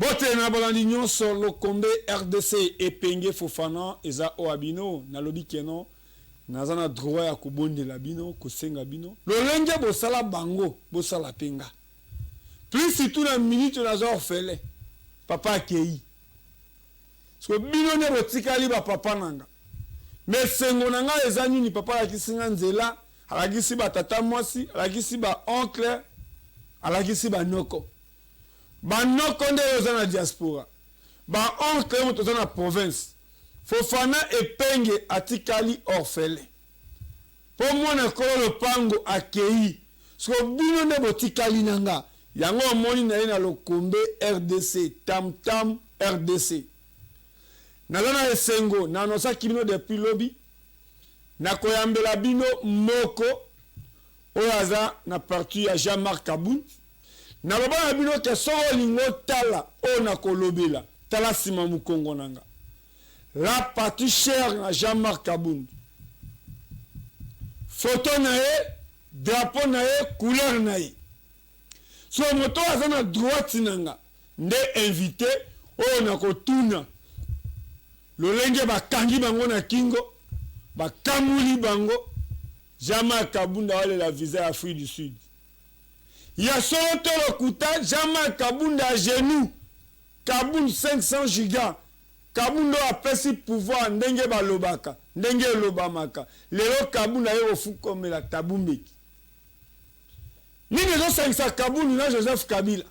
Bote na balandi nyonso lokombe RDC epenge Fofana eza o abino na lobi keno naza na droit ya kobondela bino kosenga bino lolenge bosala bango bosala penga plus surtout na minute naza orfele papa akei so bino ne botikali ba papa nanga mais sengo nanga eza nini papa alakisinga nzela alakisi ba tata mwasi alakisi ba oncle alakisi ba noko banoko nde oza na diaspora ba oncle moto oza na province Fofana epenge atikali orfele po mwana kolo lopango akei so bino nde botikali nanga yango omoni na ye na lokombe RDC tam tam RDC naza na esengo na anosaki bino depuis lobi na koyambela bino moko oyo aza na parti ya Jean-Marc Kabound na baba na bino ke so olingo tala o na kolobela tala sima mukongo nanga la partie chère na Jean-Marc Kabound photo na ye drapeau na ye couleur na ye so moto aza na droite nanga nde invité o na kotuna lolenge bakangi bango na kingo bakamuli bango Jean-Marc Kabound wale la visa Afrique du Sud. Il y a solo tolo kuta Jean-Marc Kabound à genoux. Kabound 500 gigas. Kabound a pesi pouvoir ndenge balobaka, ndenge lobamaka. Lelo Kabound a yo fuko la tabumbeki. Ni nezo 500 Kabound na Joseph Kabila.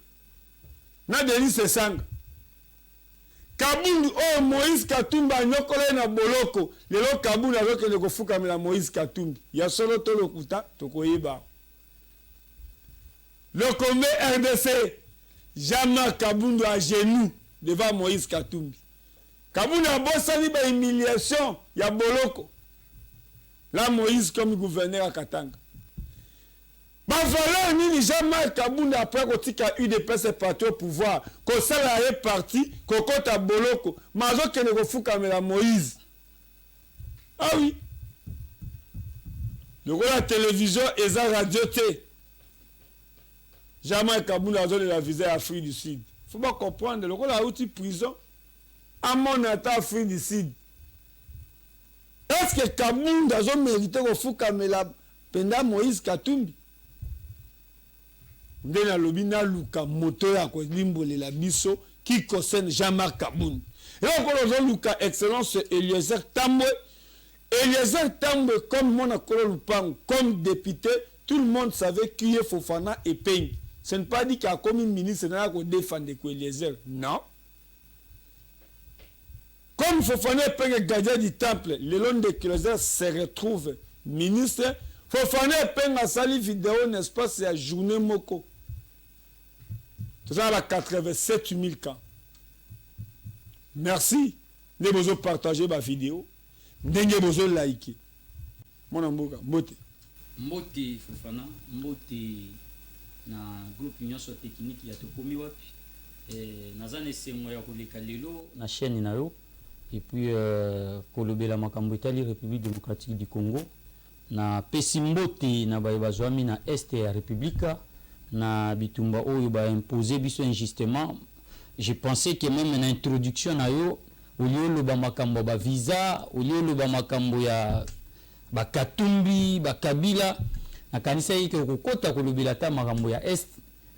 Na Denis Sesanga. Kabound o Moïse Katumbi nyokole na boloko. Lelo Kabound a zo ko fuka la Moïse Katumbi. Ya solo tolo kuta tokoyeba. Le combat RDC, Jean-Marc Kabound à genoux devant Moïse Katumbi. Kabound a bossani ba humiliation ya boloko. Là Moïse comme gouverneur à Katanga. Ba valeur ni Jean-Marc Kabound après kotika UDPS parti au pouvoir, ko sala ye parti, ko kota boloko, mazo kene ko fuka la Moïse. Ah oui. Le la télévision et la radio T. Jean-Marc Kabound a donné la visa à Afrique du Sud. Il ne faut pas comprendre. Le rôle a outil prison à mon état Afrique du Sud. Est-ce que Kabound a mérité de faire la penda Moïse Katumbi? Ndena lobina luka moto ya ko limbole la biso qui concerne Jean-Marc Kabound. Et on a luka excellence Eliezer Tambwe. Eliezer Tambwe comme mon akolo lupang comme député, tout le monde savait qui est Fofana et Peigne. Ce n'est pas dit qu'il y a comme un ministre qui défend Eliezer. Non. Comme Fofana est gardien du temple, le long de Eliezer se retrouve ministre. Fofana est à sali vidéo, n'est-ce pas, c'est la journée Moko. C'est ça la 87 000 cas. Merci. Nous avons partagé ma vidéo. Nous avons liké. Mon amboka, mbote. Mbote Fofana, mbote. Na groupe nyonso technique ya tokomi wapi nazane sengo ya koleka lelo na chaîne na yo et puis kolobela makambo etali République démocratique du Congo na pesi mbote na bazwami na este ya République na bitumba oyo ba imposer biso injustement. Je pensais que même na introduction na yo au lieu loba makambo ba visa au lieu loba makambo ya ba Katumbi ba Kabila na kanisa yike kokota kolobela ta makambo ya est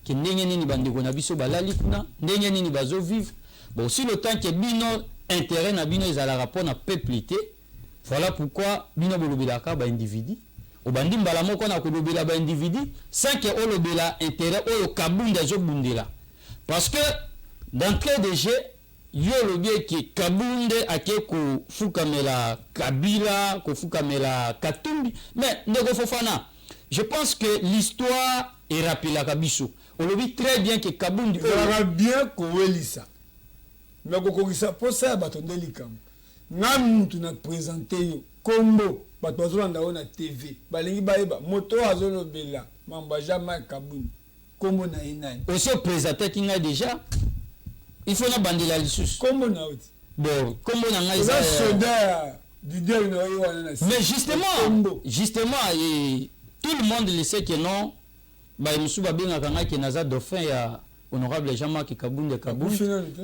ke ndenge nini bandeko na biso balali kuna ndenge nini bazo vivre bon si le temps que bino intérêt na bino ezala rapport na peuple té voilà pourquoi bino bolobela ka ba individu obandi mbala moko na kolobela ba individu sans que olobela intérêt oyo Kabound zo bundela parce que d'entrée de jeu yo lobie ke Kabound ake ko fukamela Kabila ko fukamela Katumbi mais ndeko Fofana. Je pense que l'histoire est rappelée à Kabiso. On le dit très bien que Kabound... On va bien qu'on ça. Mais qu'on ait ça pour ça, on a dit que nous avons présenté Combo, on a na TV, moto azolo bela, mamba Jean-Marc Kabound, Combo na inani. Aussi présenté qu'il a déjà, il faut la bande la licence. Combo na outi. Bon, Combo na nga isa. Soda du dieu na mais justement, et tout le monde le sait que non, bah il me souba bien quand naza dauphin honorable Jean-Marc Kabund Kabund. Finalité.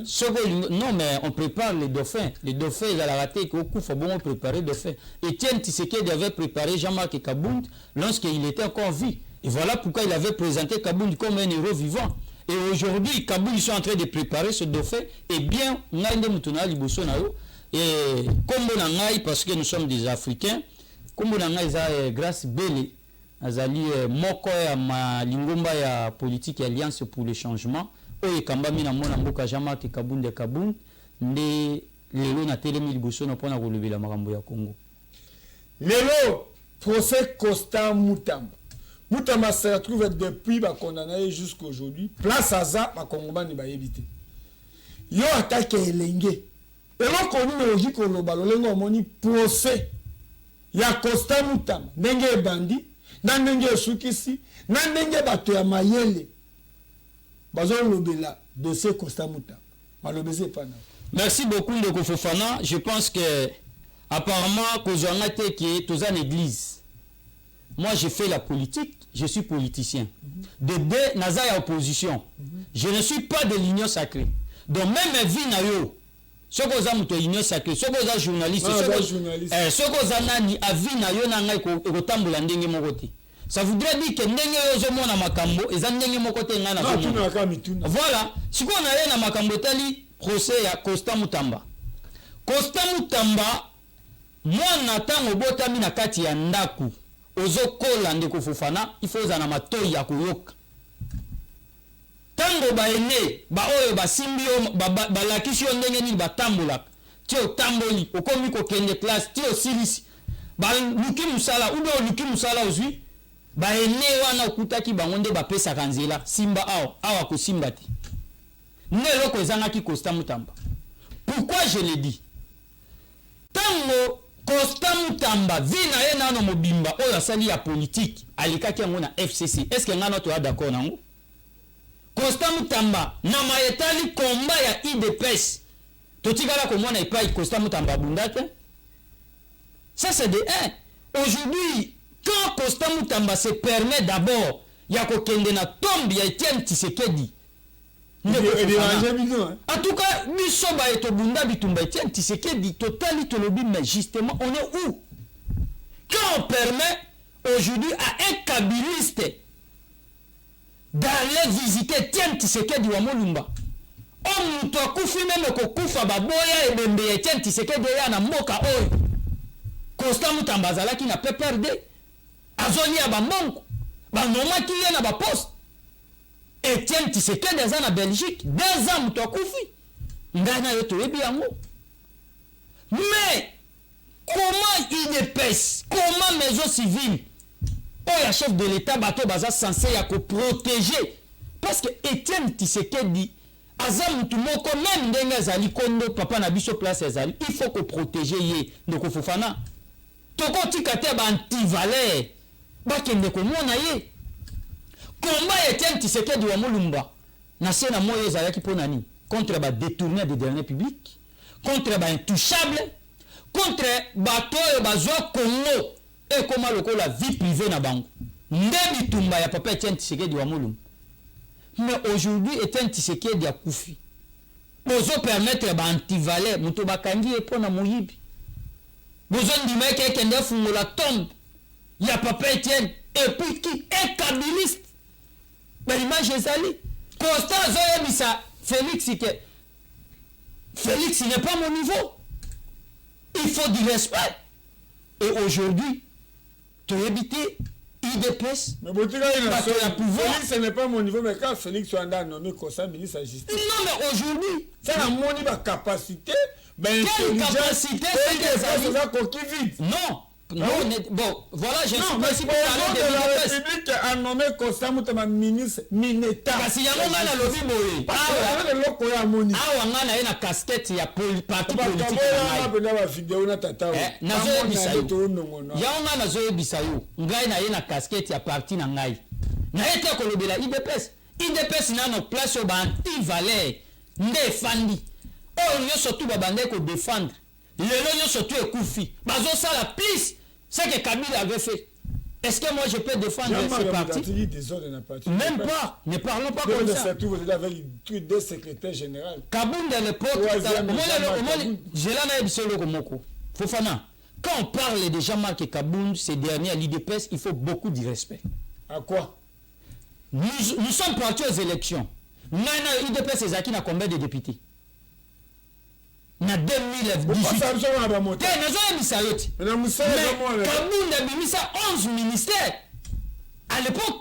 Non, mais on prépare les dauphins. Les dauphins, ils ont raté qu'au coup, il faut bon préparer les dauphins. Étienne Tshisekedi avait préparé Jean-Marc Kabund lorsqu'il était encore en vie. Et voilà pourquoi il avait présenté Kabund comme un héros vivant. Et aujourd'hui, Kabund, ils sont en train de préparer ce dauphin. Et bien, on a une moutona liboso na yo. Et comme on a parce que nous sommes des Africains, comme on a grâce belle, azali moko ya malingomba ya politique alliance pour le changement. Oye kambami na mona mboka Jean-Marc Kabund Kabund nde lelo na telemi liboso na pona kolobela makambo ya Congo. Lelo procès Constant Mutamba. Mutamba se retrouve depuis ba condamné jusqu'à aujourd'hui. Place à ça ba kongomani ba éviter. Yo attaque elenge. Elo koni logique koloba lolengo moni procès ya Constant Mutamba ndenge bandi na ndenge sukisi na ndenge bato ya mayele. Bazon lobela dossier Constant Mutamba. Malobese pas na. Merci beaucoup Ndeko Fofana. Je pense que apparemment kozanga te ki toza l'église. Moi j'ai fait la politique, je suis politicien. De deux naza ya opposition. Je ne suis pas de l'union sacrée. Donc même vie na yo soko za muto union sacrée, soko za journaliste, soko za nani avi na yo na ngai ko tambola ndenge moko te. Ça voudrait dire que ndenge yo zo mona makambo eza ndenge moko te ngana zo. Voilà, siko na ye na makambo tali procès ya Constant Mutamba. Constant Mutamba mwana tango botami na kati ya ndaku ozokola Ndeko Fofana il faut za na matoi ya koyoka. Tango baene ba oyo basimbi yo balakisi yo ndenge nini batambola tio tamboli okomi ko kende classe tio silisi ba luki musala udo luki musala ozwi baene wana okutaki bango nde bapesa kanzela simba awa ko simba te nelo ko ezangaki Constant Mutamba. Pourquoi je le dis? Tango Constant Mutamba vina ye nano mobimba oyo asali ya politique alikaki yango na FCC. Est-ce que ngana to d'accord nango? Constant Mutamba na maetali komba ya IDPS totikala komona epai Constant Mutamba bundate. Ça c'est de un. Aujourd'hui quand Constant Mutamba se permet d'abord ya kokende na tombe ya Etienne Tshisekedi. En tout cas, Bisoba et Tobunda Bitumba Etienne Tshisekedi totali tolobi, mais justement on est où? Quand on permet aujourd'hui à un kabiliste d'aller visiter Etienne Tshisekedi wa Molumba, on muto akufi même ko kufa baboya et bembe Etienne Tshisekedi ya na mboka oyo Constant Mutamba zalaki na PPRD azoli ya bambongo banomaki ye na baposte. Etienne Tshisekedi aza na Belgique 2 ans muto akufi ngana yo toyebi yango. Mais comment IDPS, comment maison civile oh ya chef de l'état bato baza censé ya ko protéger parce que Etienne Tshisekedi aza mutu moko même ndenge azali kondo papa na biso place azali il faut ko protéger ye Ndeko Fofana toko tikate ba anti-valeur bakende ko mona ye. Combat Etienne Tshisekedi wa Molumba na sena moyo ezalaki pona nini? Contre ba détourner des derniers publics, contre ba intouchable, contre bato e bazwa Congo et comment lokola vie privée na bango. Ndebi tumba ya papa Etienne Tshisekedi wa Molumba. Mais aujourd'hui Etienne Tshisekedi a kufi. Bozo permettre ba anti-valeur muto bakangi e pona moyibi. Bozo ndimeke kende fungola tombe ya papa Etienne et puis qui est kabiliste. L'image est allée. Constant Zoyebisa, Félix n'est pas mon niveau. Il faut du respect. Et aujourd'hui, tu as habité IDPS. Mais Félix n'est pas mon niveau, mais quand Félix soit nommé Constant ministre de la Justice. Non, mais aujourd'hui. Ça a mon capacité. Quelle capacité c'est ça? Non. Non, bon, voilà, je ne suis pas ici pour parler de la République a nommé Constant Mutamba ministre Mineta. Parce qu'il y a un moment dans le lobby moé. Ah, on a une casquette, il y a parti politique. Il y a un nazoe bisayo. Ngai na une casquette, il y a parti na ngai. Na été kolobé la IDPS. IDPS n'a no place au anti-valeur. Nde fandi. Oh, il y a surtout babande ko défendre. Le lot surtout est koufi. Bazo ça la plus. C'est que Kabila avait fait. Est-ce que moi je peux défendre ce parti? Même pas. Ne parlons pas comme ça. Vous avez deux secrétaires généraux. Kabound à l'époque, Fofana, quand on parle de Jean-Marc Kabound, ces derniers à l'IDPS, il faut beaucoup de respect. À quoi? Nous sommes partis aux élections. L'IDPS est acquis à combien de députés? Na 2018. Mais Kabound a mis ça 11 ministères. À l'époque,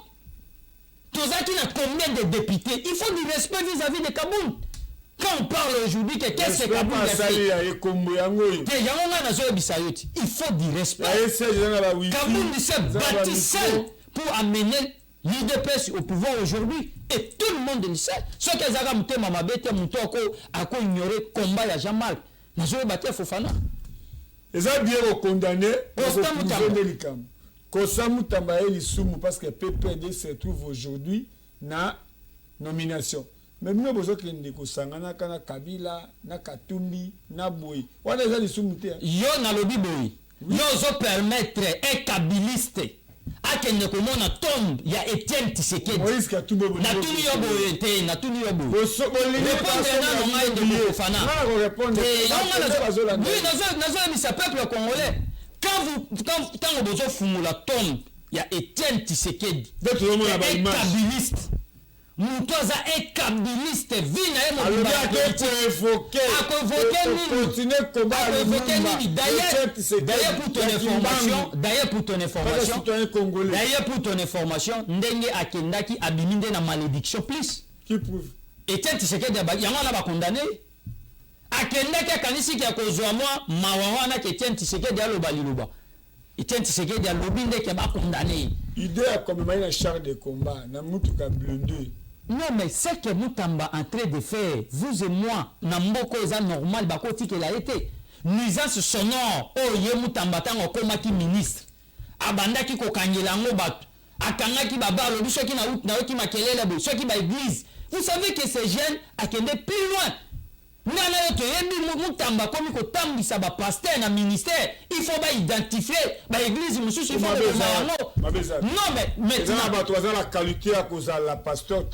Tozaki n'a combien de députés? Il faut du respect vis-à-vis de Kabound. Quand on parle aujourd'hui, qu'est-ce que Kabound a fait? Il faut du respect. Kabound s'est bâti seul pour amener l'IDPS au pouvoir aujourd'hui. Et tout le monde le sait. Ce que Zaga Moutema Mabete Moutoko a ignoré le combat de Jean-Marc. Nazo Batia Fofana. Ils ont bien condamné. Kosa Moutamba et Lissoumu parce que PPD se trouve aujourd'hui na nomination. Mais nous avons besoin de Kosangana, na Kabila, na Katumbi, na Boy. On a déjà Lissoumu. Yo na lobby Boy. Yo zo permettre un kabiliste. Akende komona tombe ya Etienne Tshisekedi. Moïse Katumbi. Na tuni yo boye te, na tuni yo boye. Répondre na ngai de Fofana. Non, répondre. Oui, nazo misa peuple congolais. Quand vous avez fumé la tombe, il y a Etienne Tshisekedi. Un kabiliste. Moutoza est kabiliste. Vina est mon D'ailleurs pour ton information, Ndenge Akendaki abiminde na malédiction plus. Qui prouve? Etienne Tshisekedi yanga na condamné. Akendaki akanisi ki akozwa mwa mawawana ke Etienne Tshisekedi aloba liloba. Etienne Tshisekedi alobi ndeke ba condamné. Idée a comme un char de combat na mutuka blindé. Non mais c'est que Moutamba en train de faire, vous et moi, na mboko eza normal bakoti que la été. Nuisance sonore, oh ye Moutamba tango komaki ministre. Abandaki ko kangela ngo batu. Akangaki baba lobi soki na weki makelele bo, soki ba église. Vous savez que ces jeunes akende plus loin. Nana yoto yebi Moutamba komi ko tambisa ba pasteur na ministère, il faut ba identifier ba église mususu il faut ba non mais maintenant ba toza la qualité à cause la pasteur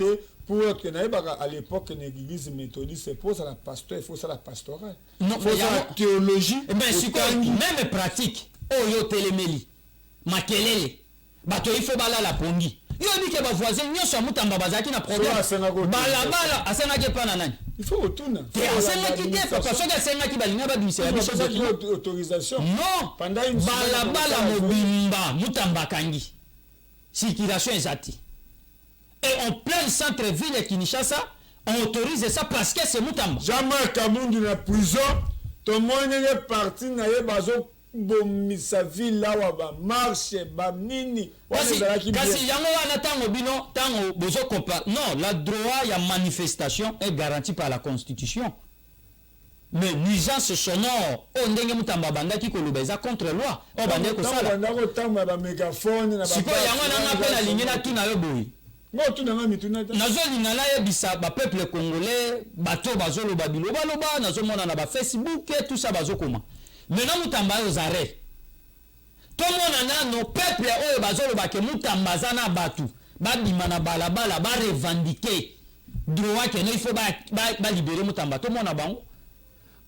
pour que à l'époque l'église méthodiste c'est pour ça la pasteur, il faut ça la pastorale. Non mais la théologie mais c'est quoi même pratique. Oh yo telemeli. Makelele. Bato il faut bala la pongi. Yo dit que ba voisin nyoso Moutamba bazaki na problème. Bala asana ke pana nani? Il faut retourner. Autorisation. Non. Pendant une Balabala mobimba Moutamba kangi. Circulation exacte. Et en plein centre-ville de Kinshasa, on autorise ça parce que c'est Moutamba. Jamais Kabound dans la prison, tout le monde est parti na yebazo bomisa ville là wa marche ba nini. Kasi yango wana tango bino tango bozo compa. Non, la droit ya manifestation est garanti par la constitution. Mais nuisance sonore, on ndenge Moutamba bandaki ko lobeza contre loi. On bande ko sala. Bandako tango ba mégaphone na ba. Siko yango na pe la ligne na tuna yo boy. Ngo tuna nga mituna ta. Nazo lingala yebisa ba peuple congolais, bato bazolo ba biloba loba, nazo mona na ba Facebook et tout ça bazo koma. Maintenant Moutamba aux arrêts. Tout le monde a nos peuples oyo bazolo ba ke Moutamba zana batu. Ba bimana balabala ba revendiquer droit que il faut ba libérer Moutamba. Tout le monde a bango.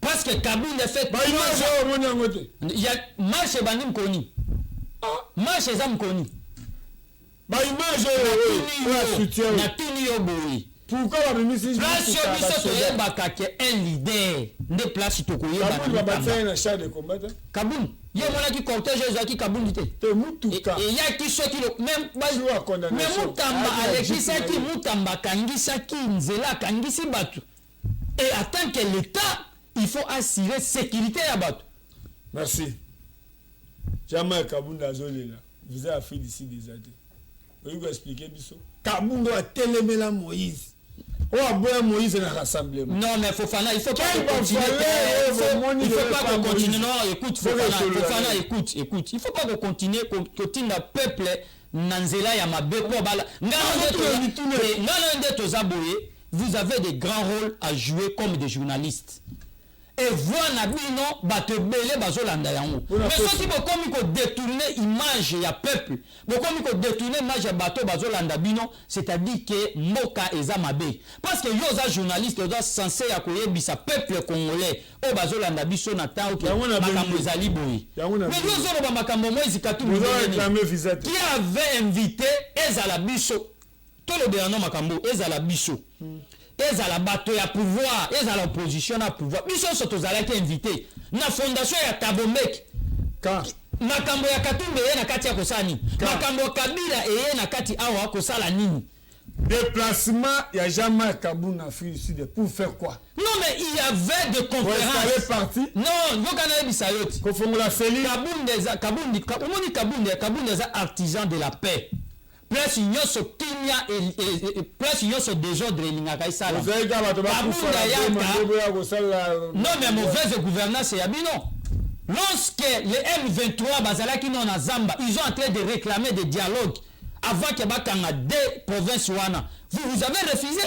Parce que Kabound a fait il y a marche bandim koni. Marche zam koni. Ba image soutien na tuni yo boy. Pourquoi la ministre place yo biso toyebaka ke un leader de place tokoyeba Kabound ba na char de combat. Kabound yo mona ki cortège ezaki Kabound te te mutuka et ya ki soki même ba joie condamnation mais Moutamba alekisaki Moutamba kangisaki nzela kangisi batu et en tant que l'état il faut assurer sécurité à batu. Merci. Jamais Kabound azolela vous avez fait d'ici des années. Vous pouvez expliquer biso Kabound a télémela Moïse. Oh aboya Moïse na rassemblement. Non mais Fofana il faut pas continuer. Il faut pas qu'on continue. Non écoute Fofana écoute. Il faut pas qu'on continue continue le peuple nanzela ya mabeko bala. Ngalo nde tozaboye. Vous avez des grands rôles à jouer comme des journalistes. et voix na bino bato belé bazolanda yango. Mais soki bokomi ko détourner image ya peuple, bokomi ko détourner image ya bato bazolanda bino, c'est-à-dire que mboka eza mabe. Parce que yo za journaliste yo censé ya koyebisa peuple congolais o bazolanda biso na temps que makambo ezali boyi. Mais yo zo ba makambo Moïse Katumbi qui avait invité ezala biso. Tout le dernier makambo ezala biso. Ezala bato ya pouvoir, ezala opposition na pouvoir. Biso so tozalaki invité na fondation ya Tabombek. Makambo ya Katumbi ye na kati ya kosani. Makambo Kabila ye na kati awa kosala nini? Déplacement ya Jean-Marc Kabou na Afrique du Sud pour faire quoi? Non mais il y avait des conférences. Parti? Non, yokana bisayoti. Kofongola Félix. Kaboun des artisans de la paix. Place nyonso kimia et place nyonso désordre lingaka isala. Non mais mauvaise gouvernance ya bino. Lorsque les M23 bazalaki non na Zamba, ils ont en train de réclamer des dialogues avant que bakanga deux provinces wana. Vous avez refusé.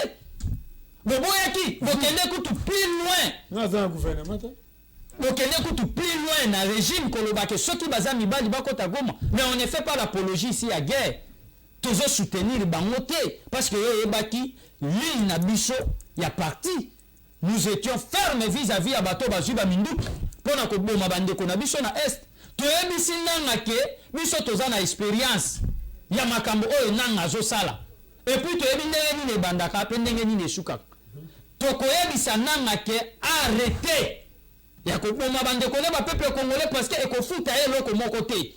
Boboyaki, vous kende kutu plus loin. Non, c'est un gouvernement. Vous kende kutu plus loin na régime kolobake soki bazami bali bakota Goma. Mais on ne fait pas l'apologie ici à guerre. Toujours soutenir bangote parce que yebaki l'île Nabiso y a parti. Nous étions fermes vis-à-vis à bateau bazuba mindu pour na koboma bandeko na biso na est. To yebisi nanga ke biso toza na expérience ya makambo oyo nanga zo sala. Et puis to yebi ndenge ni bandaka pe ndenge ni suka. To koyebisa nanga ke arrêter ya koboma bandeko na ba peuple congolais parce que ekofuta eloko moko te.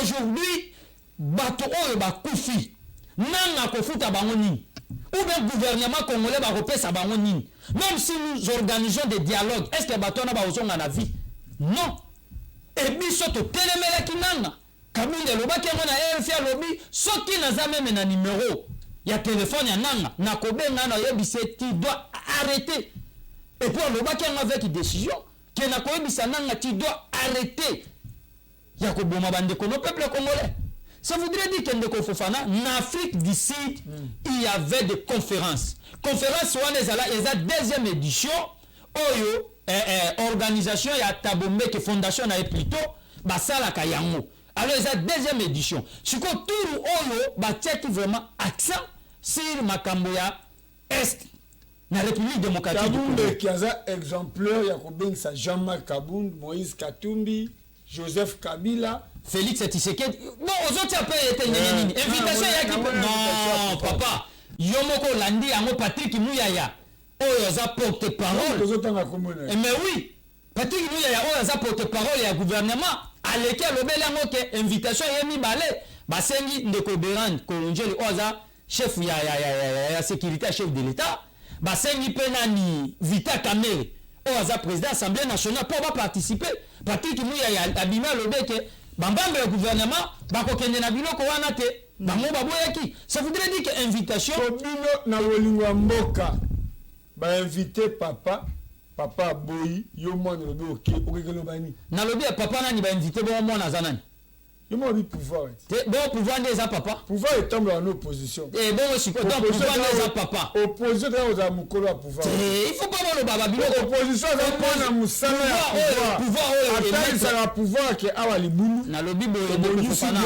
Aujourd'hui bato oyo bakufi nanga kofuta bango nini ou bien gouvernement congolais ba repesa bango nini même si nous organisons des dialogues est-ce que bato na ba ozonga na vie non et biso to telemela kinanga kabile lobaki ngo na RFA lobby soki naza même na numéro ya téléphone ya nanga na kobenga na yebise ti doit arrêter et puis lobaki ngo avec décision que na koyebisa nanga ti doit arrêter ya koboma bandeko no peuple congolais. Ça voudrait dire qu'en Afrique du Sud, il y avait des conférences. Conférences, c'est la deuxième édition. Oyo, organisation, il y a Tabombek Fondation, il y a plutôt Basala Kayango. Alors, c'est la deuxième édition. Ce que tout Oyo, il vraiment accent sur Makamboya Est, la République démocratique. Tabombek, il y a un exemplaire, il y a Jean-Marc Kabound, Moïse Katumbi, Joseph Kabila. Félix Tshisekedi. Bon, aux autres appels étaient nini. Invitation ya qui non, papa. Yomoko Landi yango Patrick Muyaya. Oyo za porte-parole. Mais oui, Patrick Muyaya oyo za porte-parole ya gouvernement. Aleki alobeli yango ke invitation yemi balé. Basengi ndeko Beran Kolonjeli oza chef ya sécurité chef de l'État. Basengi penani Vita Kamere. Oza président Assemblée nationale pour participer. Patrick Muyaya abima lobeke bambambe le gouvernement bakokende na biloko wana te bango baboyaki. Ça voudrait dire que invitation bino na wolingwa mboka ba inviter papa boyi yo mwana lobi okekelo bani na lobi ya papa nani ba inviter bon mwana zanani yo mo bi pouvoir bon pouvoir ndeza papa pouvoir etambo en opposition et bon aussi donc pouvoir ndeza papa opposition za mukolo ya pouvoir il faut pas le baba biloko opposition za mwana musala ya pouvoir atali sa pouvoir ke awa libulu na lobi boye de fana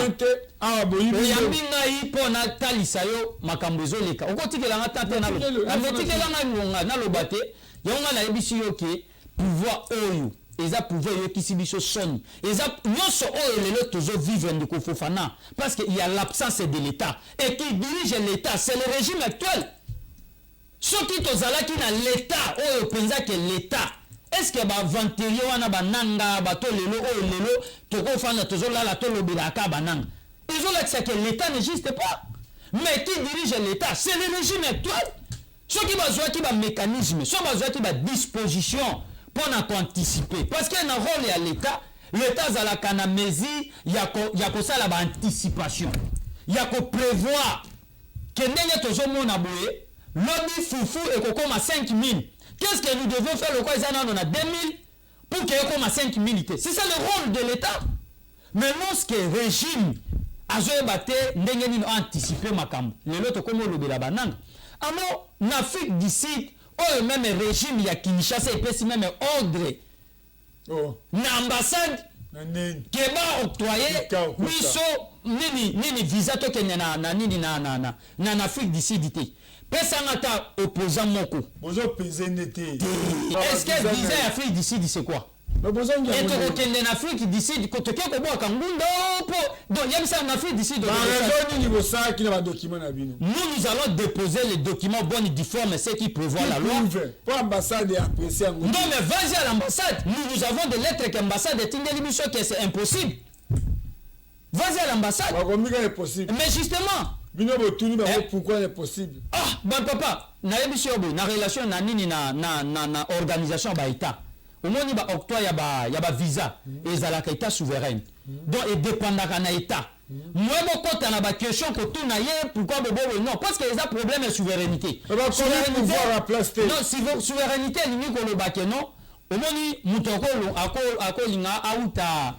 awa boyi yambinga ipo na talisa yo makambo ezoleka okotikela nga tante na lo ametikela nga ngonga na lobate yonga na ebisi yo ke pouvoir oyo eza pouvoir yo kisi biso soni eza nyonso oyo lelo tozo vivre ndeko Fofana parce que il y a l'absence de l'État et qui dirige l'État c'est le régime actuel. Soki tozalaki na l'État oyo penza que l'État est-ce que ba vanterie wana bananga bato lelo oyo lelo toko fana tozo lala to lobela ka bananga ils ont l'accès que l'État n'existe pas mais qui dirige l'État c'est le régime actuel. Soki bazwa ki ba mécanisme so bazwa ki ba disposition pour anticiper parce qu'il y a un rôle à l'État a la canamnésie il y a ça la anticipation il y a qu'on prévoir que ndenge tozo mona boye lobby foufou et qu'on comme à 5 000 qu'est-ce que nous devons faire le quoi ils en a 2 000 pour qu'il y ait comme à 5 000 c'est ça le rôle de l'État. Mais lorsque régime a joué batté ndenge ni anticiper makambo lelo to comme lobby la banane alors en Afrique d'ici oyo même régime ya Kinshasa epesi même ordre na ambassade ke ba octroyer biso nini visa tokende na nini na Afrique du Sud te pesa ngata opposant moko bozo pesende te est-ce que visa ya Afrique du Sud c'est quoi et to kokende na Afrique du Sud ko toke ko boka ngunda po donc yebisa na Afrique du Sud nous allons déposer les documents bons et difformes c'est qui prévoit la loi pour ambassade apprécier non mais vas-y à l'ambassade nous avons des lettres que l'ambassade est une émission que c'est impossible vas-y à l'ambassade mais justement pourquoi c'est possible bon papa na yebiso na relation na nini na organisation ba état au moins ba octroi ya ba visa ezalaka état souverain donc et dépendaka na état moi bokota na ba question ko tout na ye pourquoi bobo non parce que les a problème de souveraineté non souveraineté ni ko lo ba ke non au moins mutokolo akolinga auta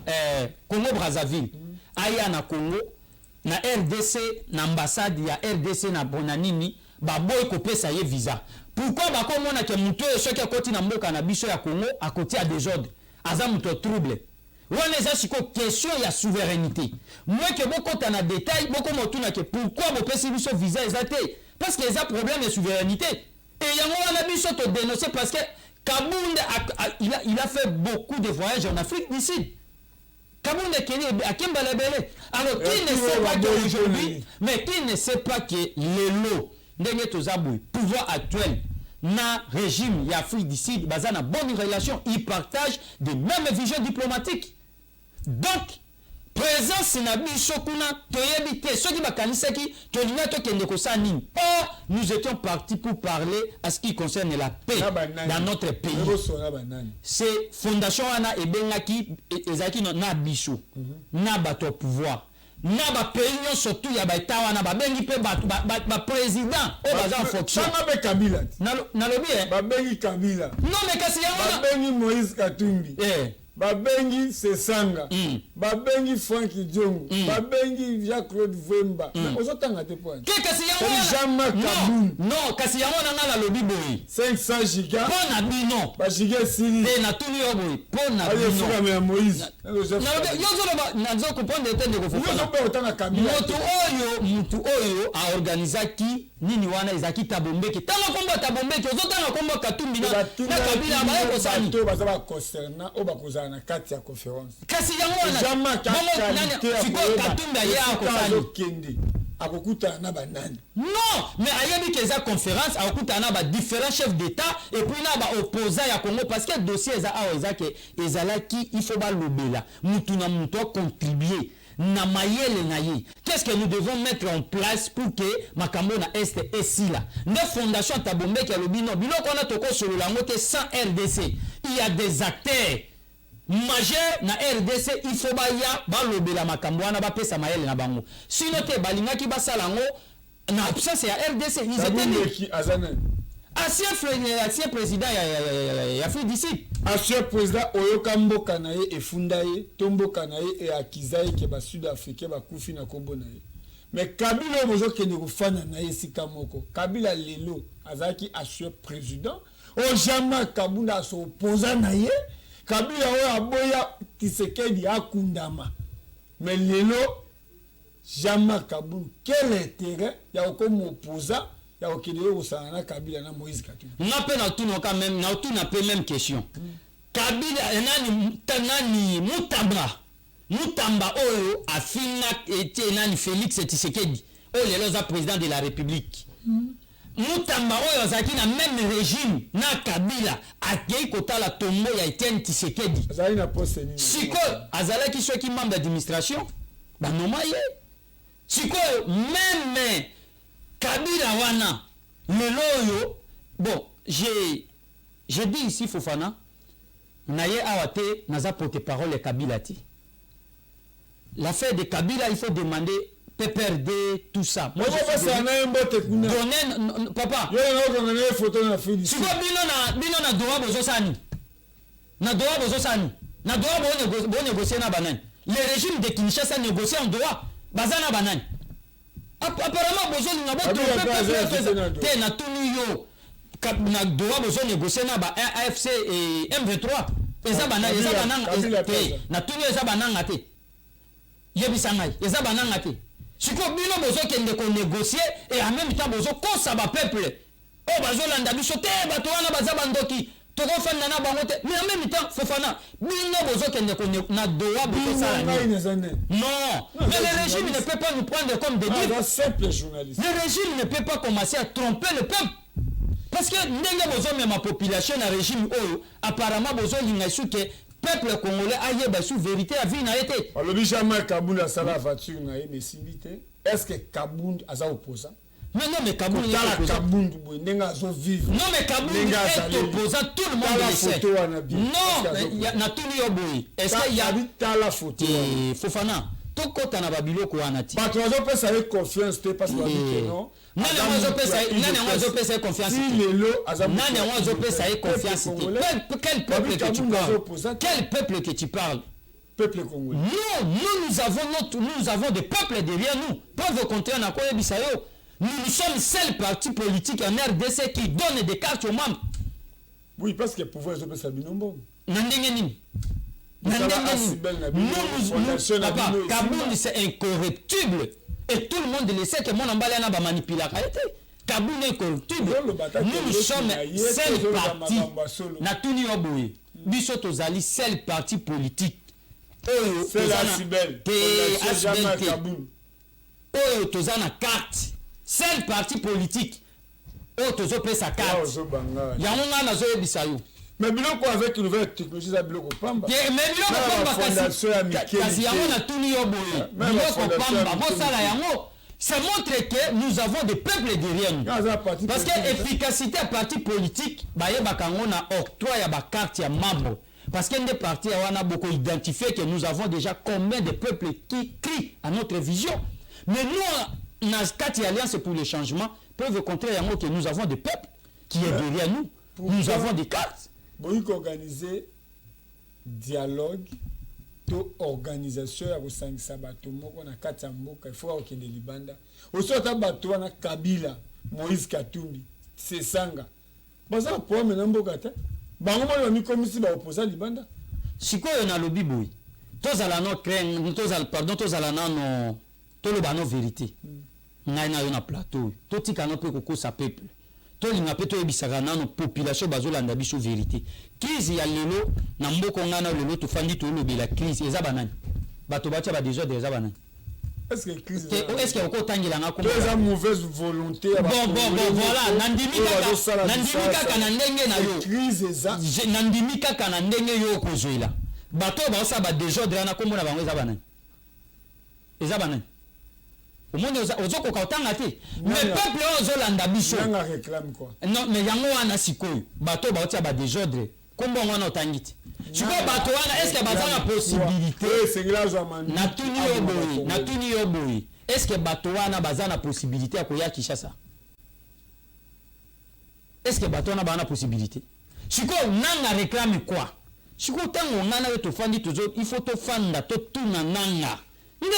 Congo Brazzaville aya na Congo na RDC na ambassade ya RDC na bonanini ba boy ko pesa ye visa pourquoi ba ko mona ke muto soki akoti na mboka na biso ya Congo akoti a désordre aza muto trouble wana eza siko question ya souveraineté moi ke bokota na détail boko motuna ke pourquoi bo pesa biso visa ezate parce que eza problème de souveraineté et yango wana biso to dénoncer parce que Kabound il a fait beaucoup de voyages en Afrique du Sud. Kabound a Kimbalabele. Alors qui ne sait pas qu'aujourd'hui, mais qui ne sait pas que les lots de pouvoir actuel na régime d'Afrique du Sud, basé en bonne relation, ils partagent des mêmes visions diplomatiques. Donc, présence na biso kuna toyebite soki bakanisaki tolinga tokende kosani. Or nous étions partis pour parler à ce qui concerne la paix dans notre pays. C'est fondation ana ebengaki ezaki na biso na bato pouvoir na ba pays surtout ya baita wana babengi pe ba président o baza en fonction na Kabila na lobi babengi Kabila non mais kasi ya wana babengi Moïse Katumbi babengi Sesanga babengi Frank Diongo babengi Jacques-Claude Vemba ozotanga te point kasi yango non kasi yango na lobi boy 500 giga pona bino ba giga sili te na tuni yo boy pona bino ya Moïse na zo comprendre te ndeko mutu oyo a organisaki nini wana ezaki tabombeki tanga komba tabombeki ozotanga komba Katumbi na Kabila ba ko sani to baza ba concernant o ba kozana na kati ya conférence kasi yango wana siko Katumbi ya ko sani kende akokuta na banani non mais ayebi que eza conférence akokuta na ba différents chefs d'état et puis na ba opposants ya Congo parce que dossier eza awa eza ke ezalaki il faut ba lobela mutu na mutu contribuer na mayele na ye qu'est-ce que nous devons mettre en place pour que makambo na est et si là ne fondation tabombeki ya lobino biloko na toko solo lango te sans RDC il y a des acteurs majeurs na RDC il faut ba ya ba lobela makambo wana ba pesa mayele na bango sinon te balingaki basala ngo na absence ya RDC ils étaient ancien président ya Afrique du Sud ancien président oyoka mboka na ye efunda ye tomboka na ye e akiza ye ke ba sud africain ba kufi na kombo na ye mais Kabila bozo kende kufana na ye sika moko Kabila lelo azaki ancien président o jamais Kabunda so opposant na ye Kabila oyo aboya Tshisekedi akundama mais lelo jamais Kabunda quel intérêt ya comme opposant ya okideo usana Kabila na Moïse Katumbi na pe na tout quand même na tout na pe même question Kabila nani Mutamba oyo afina ete nani Félix Tshisekedi oyo lelo za président de la République Mutamba oyo azaki na même régime na Kabila akei kotala tombo ya Etienne Tshisekedi azali na poste nini siko azalaki soki membre d'administration ba nomaye siko même Kabila wana lelo bon j'ai dit ici Fofana naye awate naza porte-parole Kabila ti l'affaire de Kabila il faut demander PPRD tout ça moi je ça na mbote kuna donner papa yo na ko na photo na fili siko bino na droit bozosani na droit bozosani na droit bo négocier na banane le régime de Kinshasa négocie en droit bazana banane apparemment besoin na boto te na tuni yo na doa bozo négocier na ba AFC et M23 eza bananga na tuni eza bananga te yebisa ngai eza bananga te siko bino bozo kende ko négocier et en même temps bozo kosa ba peuple o bazo landa biso te bato wana baza bandoki toko fanda na bango te mais en même temps Fofana bino bozo kende ko na doa bozo sala non mais le régime ne peut pas nous prendre comme des simples journalistes. Le régime ne peut pas commencer à tromper le peuple. Parce que ndenge bozo ma population na régime oyo apparemment bozo linga suke peuple congolais aye ba sous vérité a vie na été. Alobi jamais Kabound a sala voiture na ye mesimité. Est-ce que Kabound aza opposant? Mais non mais Kabound est Kabound ndenga azo vivre. Non mais Kabound est opposant, tout le monde le sait. Non, na tuni oboyi. Est-ce qu'il y a la photo Fofana tokota na babiloko wana ti. Bato azo pesa avec confiance te parce que non. Nani wazo pesa confiance. Nani wazo pesa confiance. Quel peuple que tu parles? Quel peuple que tu parles? Peuple congolais. Non, nous avons des peuples derrière nous. Preuve contraire na quoi bisayo. Nous sommes seul parti politique en RDC qui donne des cartes aux membres. Oui, parce que le pouvoir est pesa binombo. Nandenge nini? Kabound c'est incorruptible. Et tout le monde le sait que mon emballé n'a pas manipulé. Kabound est incorruptible. Nous sommes seul parti. Natuni Oboye. Biso tozali seul parti politique. C'est la Sibel. Oyo tozana carte. Seul parti politique. Oyo tozope sa carte. Yango nga nazo yebisayo. Mais biloko avec une nouvelle technologie za biloko pamba. Mais biloko pamba kasi yango na tuni yo boye. Biloko pamba bosala yango. Ça montre que nous avons des peuples derrière nous. Parce que efficacité à parti politique baye bakango na octroi ya ba carte ya membre. Parce que des partis on a beaucoup identifié que nous avons déjà combien de peuples qui crient à notre vision. Mais nous na carte alliance pour le changement peuvent contrer yango que nous avons des peuples qui est derrière nous. Nous avons des cartes. Bon, organiser dialogue to organisation ya kosangisa bato moko na kati ya mboka il faut okende libanda osota bato wana Kabila Moïse Katumbi Sesanga baza po mena mboka te bango mo mi komisi ba opposa libanda sikoyo na lobi boy tozala no craindre tozala nano toloba no vérité ngai na yo na plateau totika no pe kokosa peuple tolinga pe toyebisaka nano population bazolanda biso vérité crise ya lelo na mboko ngana lelo tofandi tolobela crise eza banani bato batia ba désordre eza banani est-ce que crise est-ce que okotangela nga ko eza mauvaise volonté bon voilà nandimi kaka na ndenge na yo crise eza nandimi kaka na ndenge yo kozoela bato baosa ba désordre na komona bango eza banani au monde ozokoka otanga te mais peuple ozolanda biso nanga réclame quoi non mais yango wana sikoyo bato baotia ba désordre kombo wana otangi te sikoyo bato wana est-ce que baza na possibilité natuni yo boye est-ce que bato wana baza na possibilité ya koya Kinshasa est-ce que bato wana baza na possibilité sikoyo nanga réclame quoi sikoyo tango ngana yo tofandi tozo il faut tofanda totuna nanga. Le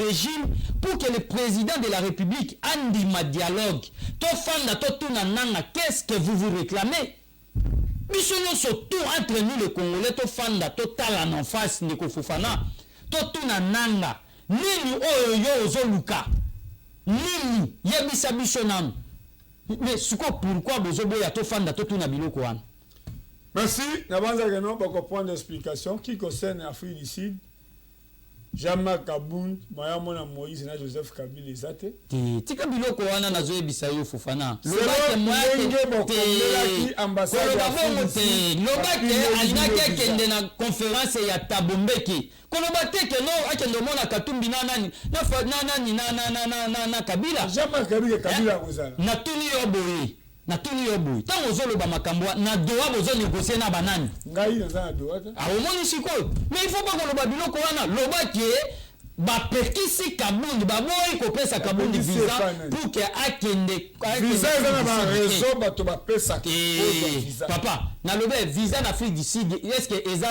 régime pour que le président de la République andima dialogue qu'est-ce que vous réclamez surtout entre nous les Congolais tofanda total en face Ndeko Fofana totuna nanga nini oyo ozoluka nini yebisa biso nanu mais pourquoi bozoboya tofanda totuna biloko wana. Merci nabanza keno bako point d'explication qui concerne Afrique du Sud. Jean-Marc Kabound, Mayamona Moïse na Joseph Kabila ezate. Tika biloko wana nazoyebisa yo Fofana. Lobake moyaki ambassade Lobake alinaki akende na conférence ya Tabombeki. Kolobate ke no akende mona Katumbi na nani na Kabila. Jean-Marc Kabila kozala. Na tuni yo boye. Tango zoloba makambo na doa bozo négocier na banani. Ngai na za doa ta. Omoni sikoyo. Mais il faut pas koloba biloko wana loba ke bapekisi Kabundi baboyi kopesa Kabundi visa pour que akende visa ezana ba réseau bato bapesa visa papa na lobe visa na Afrique du Sud est-ce que eza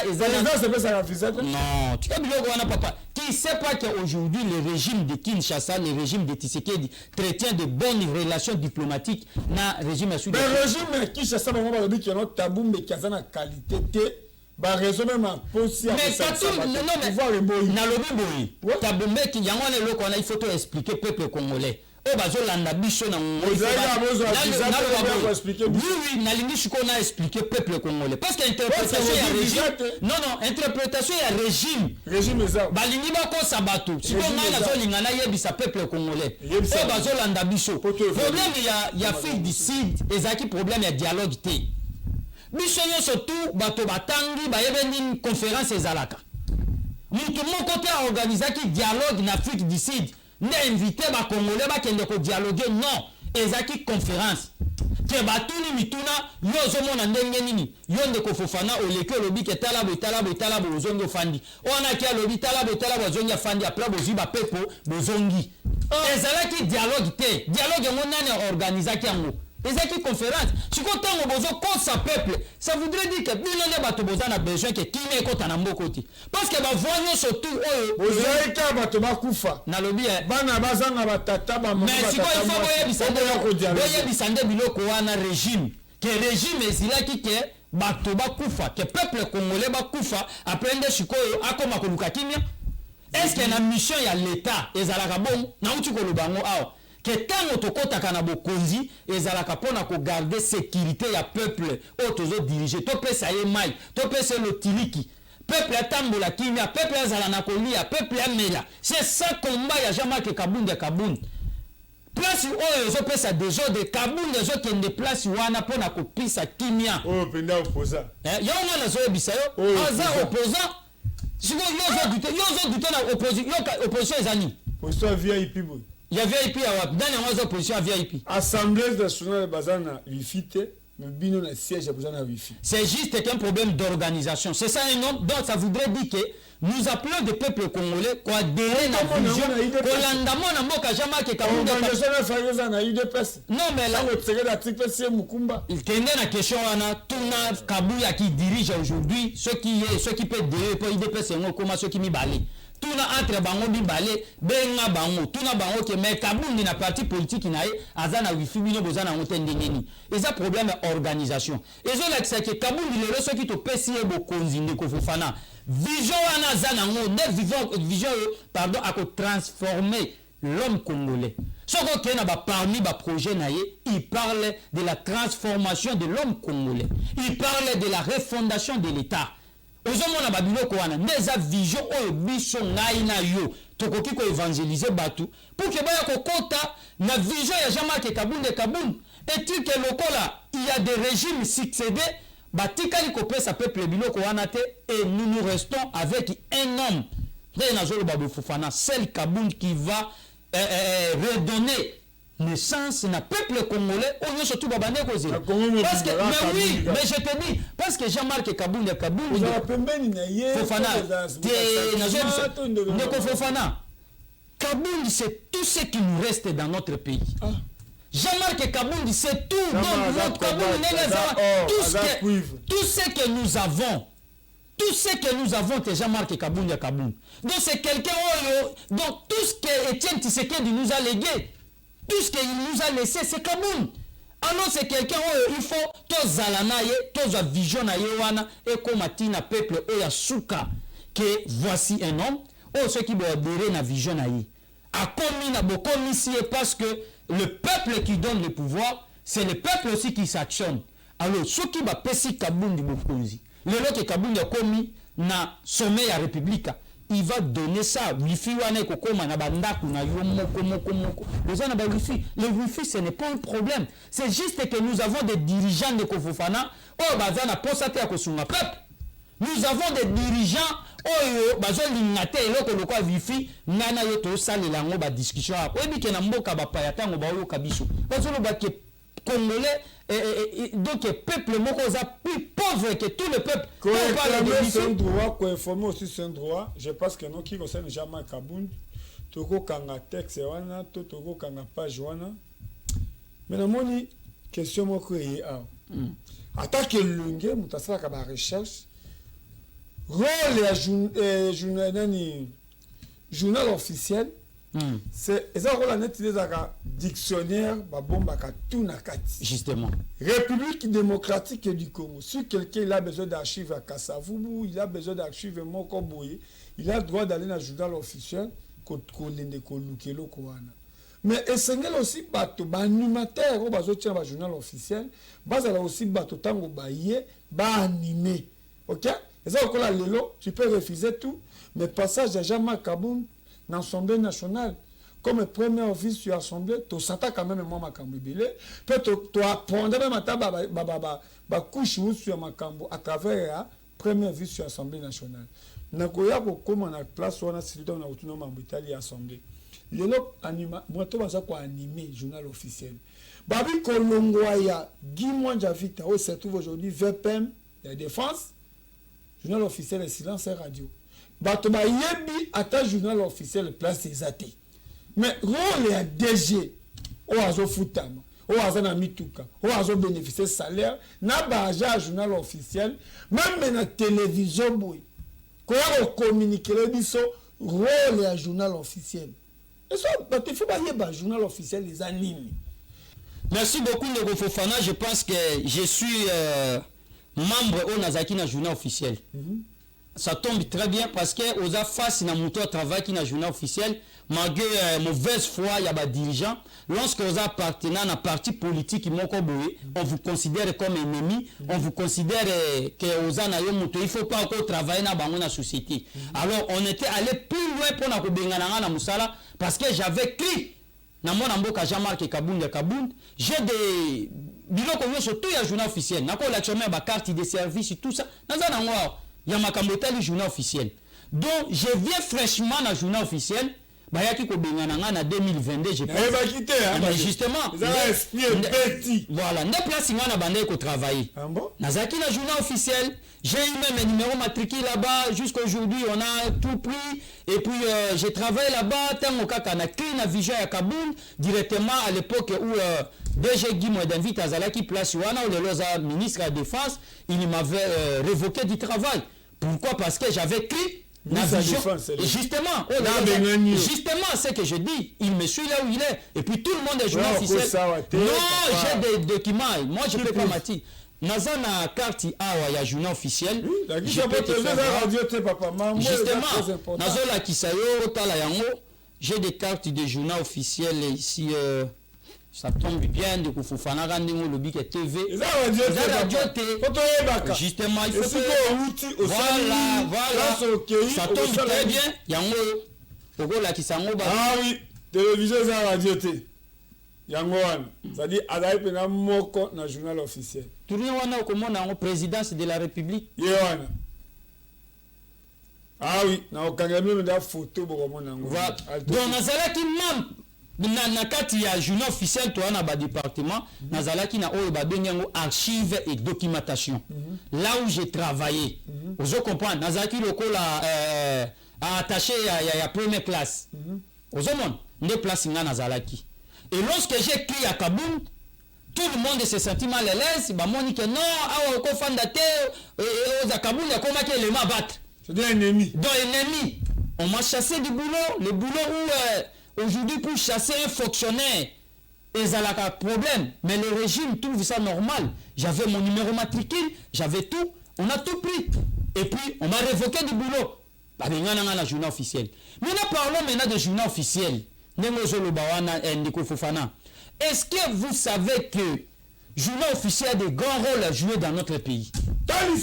c'est pas ça visa non tu as biloko wana papa qui sait pas qu'aujourd'hui le régime de Kinshasa le régime de Tshisekedi entretient de bonnes relations diplomatiques na régime ya Sud le régime de Kinshasa bango balobi que no tabumbe kazana qualité te ba raison même posi mais na lobe boyi tabumbe ki yango na loko na il faut to expliquer peuple congolais o bazolanda biso na oui nalingi siko na expliquer peuple congolais parce que interprétation ya régime non interprétation ya régime eza balingi bakosa bato siko nga nazolinga na yebisa peuple congolais o bazolanda biso problème ya Afrique du Sud ezaki problème ya dialogue te biso nyonso tout bato batangi bayebeni une conférence ezalaka mutu moko te aorganizaki dialogue na Afrique du Sud ne invité ba congolais ba kende ko dialoguer non ezaki conférence ke batuni mituna yo zomona ndenge nini yo ndeko Fofana oleke lobi ke talabo ozongi fandi ona ki lobi talabo ozongi fandi après boziba pepo bozongi ezalaki dialogue te dialogue ngonane organisaki yango ezaki conférence siko tango bozo kosa peuple ça voudrait dire que bilone bato bozana besoin que kimé kota na mboko ti parce que ba voyo surtout oyo bozaika bato bakufa na lobi bana bazanga batata ba mama mais siko il faut boyebisa nde biloko wana régime que régime ezilaki ke bato bakufa que peuple congolais bakufa après nde sikoyo akoma koluka kimia est-ce que na mission ya l'état ezalaka bon na uti kolubango awa que tant tokotaka na bokonzi ezalaka pona ko garder sécurité ya peuple otozo diriger to pesa ye mai to pesa lotiliki peuple atambola kimia peuple azala na kolia peuple amela c'est ça combat ya Jean-Marc Kabundi place oyo zo pesa désordre Kabundi zo kende place wana pona ko pisa kimia penda opposant yo na zo ebisa yo aza opposant siko yo zo dute na opposition ezani opposition VIP boy. Il y a VIP à dans les oppositions à VIP. Assemblée nationale bazana wifi te mais bino na siège bazana wifi. C'est juste un problème d'organisation. C'est ça un nom donc ça voudrait dire que nous appelons des peuples congolais quoi adhérer na vision kolandamo na mboka Jean-Marc Kabundi non mais là on tire l'article c'est Mukumba. Il tenait la question wana tuna Kabuya qui dirige aujourd'hui ceux qui peut dire pour IDPS comment ceux qui mi balé. Tuna entre bango bibale benga bango tuna bango ke mais Kabundi na parti politique nae azana wifi bino bozana ngotende nini eza problème organisation ezo la que Kabundi le reso qui to pesi e bokonzi ndeko Fofana vision wana azana ngo de vision pardon à transformer l'homme congolais soko ke na ba parmi ba projet nae il parle de la transformation de l'homme congolais il parle de la refondation de l'État. Ozomona babiloko wana neza vision oyo biso ngai na yo tokoki ko évangéliser batu pour que baya kokota na vision ya Jean-Marc Kabundi est-il que lokola il y a des régimes succédés batikali kopesa peuple biloko wana te et nous restons avec un homme Nazolo Babou Fofana seul Kabundi qui va redonner naissance na peuple congolais on est surtout babane cause parce que mais oui mais je te dis parce que Jean-Marc Kabundi Fofana Fofana Kabundi c'est tout ce qui nous reste dans notre pays. Jean-Marc Kabundi c'est tout donc notre Kabundi tout ce que nous avons. Tout ce que nous avons, c'est Jean-Marc Kabundi. Donc c'est quelqu'un donc tout ce que Etienne Tshisekedi nous a légué. Tout ce qu'il nous a laissé, c'est Kaboun. Alors c'est quelqu'un où il faut tous zalanaye, tous vision wana et comme atina peuple oya souka que voici un homme ou ceux qui doivent adhérer na vision naye. A commis na bokomi ici parce que le peuple qui donne le pouvoir, c'est le peuple aussi qui s'actionne. Alors ceux qui va pesi Kabundi bokonzi. Le lot que Kabundi a commis na sommet à République. Il va donner ça. Wifi wana kokoma na bandaku na yo moko. Le wifi ce n'est pas un problème. C'est juste que nous avons des dirigeants de Fofana oh bazana posate ya kosunga peuple. Nous avons des dirigeants oh bazolingate eloko lokwa wifi ngana yo to salela ngo ba discussion apo. Ebi ke na mboka ba payata ngo ba yo kabiso. Bazolo ba ke Congolais donc peuple moko za plus pauvre vrai que tout le peuple... C'est un droit, informer aussi c'est un droit. Je pense que non, qui concerne jamais Kabound, toko kanga texte wana, toko kanga page wana. Mais na moni question moko yi a. Attaque lunge mutasala ka ba recherche. Rôle ya journal officiel. C'est ça rôle net des dictionnaire ba bomba ka tout na kati. Justement. République démocratique du Congo. Si quelqu'un il a besoin d'archives à Kassavubu, il a besoin d'archives Moko Boye, il a le droit d'aller dans le journal officiel ko lende ko lukelo ko wana. Mais essentiel aussi bato ba animateur au bazo tia ba journal officiel, bazala aussi bato tango ba yé ba animé. OK? Et ça ko la lelo, tu peux refuser tout, mais passage à Jean-Marc Kabound dans l'Assemblée nationale comme premier vice sur l'Assemblée, tu s'attends quand même moi makambo belé, peut tu apprendre même à ba couche sur makambo à travers la premier vice sur l'Assemblée nationale. Nakoya ko comme na place on a silito na autonom en Italie assemblée. Lelo anima moi to baza ko animer journal officiel. Babi Kolongwaya Guy Mwanja Vita où se trouve aujourd'hui VPM la défense journal officiel et silence et radio. Bato ba yebi ata journal officiel place des athées. Mais rôle ya DG o azo futama o azana mituka o azo bénéficier salaire na ba agent journal officiel même na télévision boy ko ya communiquer biso rôle ya journal officiel et ça bato faut ba yeba journal officiel les animes. Merci beaucoup Ndeko Fofana, je pense que je suis membre au Nazaki na journal officiel. Ça tombe très bien parce que aux face na moto travail qui na journal officiel malgré mauvaise foi il y a des dirigeants lorsque vous appartenez à un parti politique on vous considère comme ennemi, on vous considère que aux ana yo moto il faut pas encore travailler na bango na société. Alors on était allé plus loin pour na ko bengana na musala parce que j'avais écrit na mona mboka Jean-Marc Kabound, j'ai des biloko yo surtout ya journal officiel na ko la chomé ba carte de service tout ça na za na ngwa ya makambo tali journal officiel. Donc je viens fraîchement dans le journal officiel. Bayaki ko bengana nga na 2022 je pense. Va quitter hein. Mais justement, voilà, ne place nga na bande ko travailler. Ah bon? Nazaki na journal officiel, j'ai eu même un numéro matricule là-bas jusqu'à aujourd'hui, on a tout pris et puis j'ai travaillé là-bas tant au kaka na clean na vision ya Kabound directement à l'époque où DG Guy Mwendavita azalaki place wana ou le loza ministre de la défense, il m'avait révoqué du travail. Pourquoi? Parce que j'avais écrit justement, justement, c'est que je dis, il me suit là où il est, et puis tout le monde est journal officiel. Non, j'ai des documents, moi je peux pas m'attirer. Nazana carte awa ya journal officiel. Justement, Nazola Kisayo, Tala Yango, j'ai des cartes de journal officiel ici. Ça tombe bien de Koufouffana Randingo le Bic TV. Justement, il faut que... Voilà. Ça tombe très bien. Yango, Ogo la Kisango. Ah oui, télévision et radio T. Yango, c'est-à-dire, Adaï Pena Moko na journal officiel. Tout le monde comment on a une présidence de la République. Yewana. Ah oui, na Okangami me da photo beaucoup nango. Voilà. Donc Nazalaki même na kati ya journal officiel to na ba département nazalaki na oyo ba benyango archive et documentation là où j'ai travaillé vous comprenez nazalaki lokola attaché ya première classe vous monde ne place nga nazalaki et lorsque j'ai écrit à Kabound tout le monde se sentit mal à l'aise ba moni que non awa ko fanda te aux Kabound ya koma ke le ma battre c'est des ennemis donc ennemi on m'a chassé du boulot le boulot où aujourd'hui, pour chasser un fonctionnaire, ils ont un problème. Mais le régime trouve ça normal. J'avais mon numéro matricule, j'avais tout. On a tout pris. Et puis, on m'a révoqué du boulot. Le journal officiel. Mais nous parlons maintenant de journal officiel. Est-ce que vous savez que le journal officiel a des grands rôles à jouer dans notre pays? Le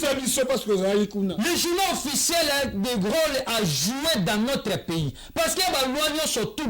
journal officiel a des rôles à jouer dans notre pays. Parce que les lois surtout,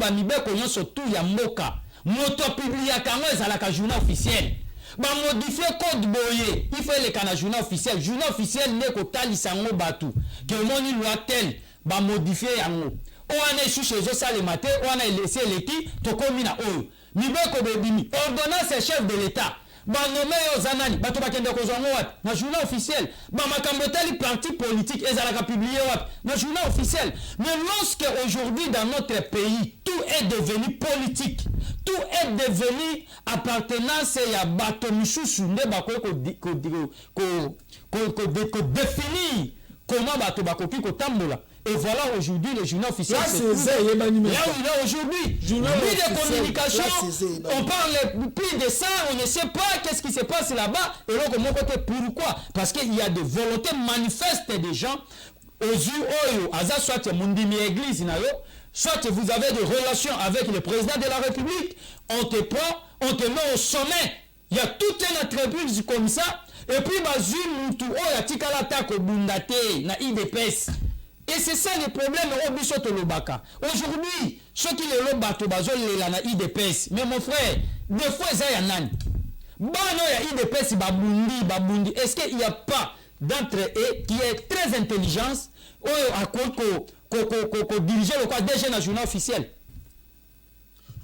surtout, il y a Moka. Moto publié à journal officiel. Modifier code boye. Il faut le journal officiel. Journal officiel n'est qu'au talisango batu. Que le monde loi tel. Modifier yango. On a échoué chez eux ça le matin. On a laissé l'équipe. Tokomina oyo. Nibeko bebimi. Ordonnance chef de l'État. banome yo zanani bato bakende kozwa ngo wapi na journal officiel bamakambo etali parti politique ezalaka publié wapi na journal officiel. Mais lorsque aujourd'hui dans notre pays tout est devenu politique, tout est devenu appartenance ya bato misusu nde bakoki ko définir comment bato bakoki kotambola. Et voilà aujourd'hui le journal officiel. Là où il est aujourd'hui. Plus de communication, on parle plus de ça, on ne sait pas qu'est-ce qui se passe là-bas. Et donc, mon côté, pourquoi? Parce qu'il y a des volontés manifestes des gens. Aux yeux, soit Mundimi Église, soit vous avez des relations avec le président de la République, on te prend, on te met au sommet. Il y a toute une entreprise comme ça. Et puis, na IDPS. Et c'est ça le problème au Bissot Lobaka. Aujourd'hui, ceux qui le lobato bazol la IDPS. Mais mon frère, des fois ça y a nan. Bon non, il y a IDPS babundi. Est-ce qu'il n'y a pas d'entre eux qui est très intelligence à quoi diriger le quoi déjà dans le journal officiel?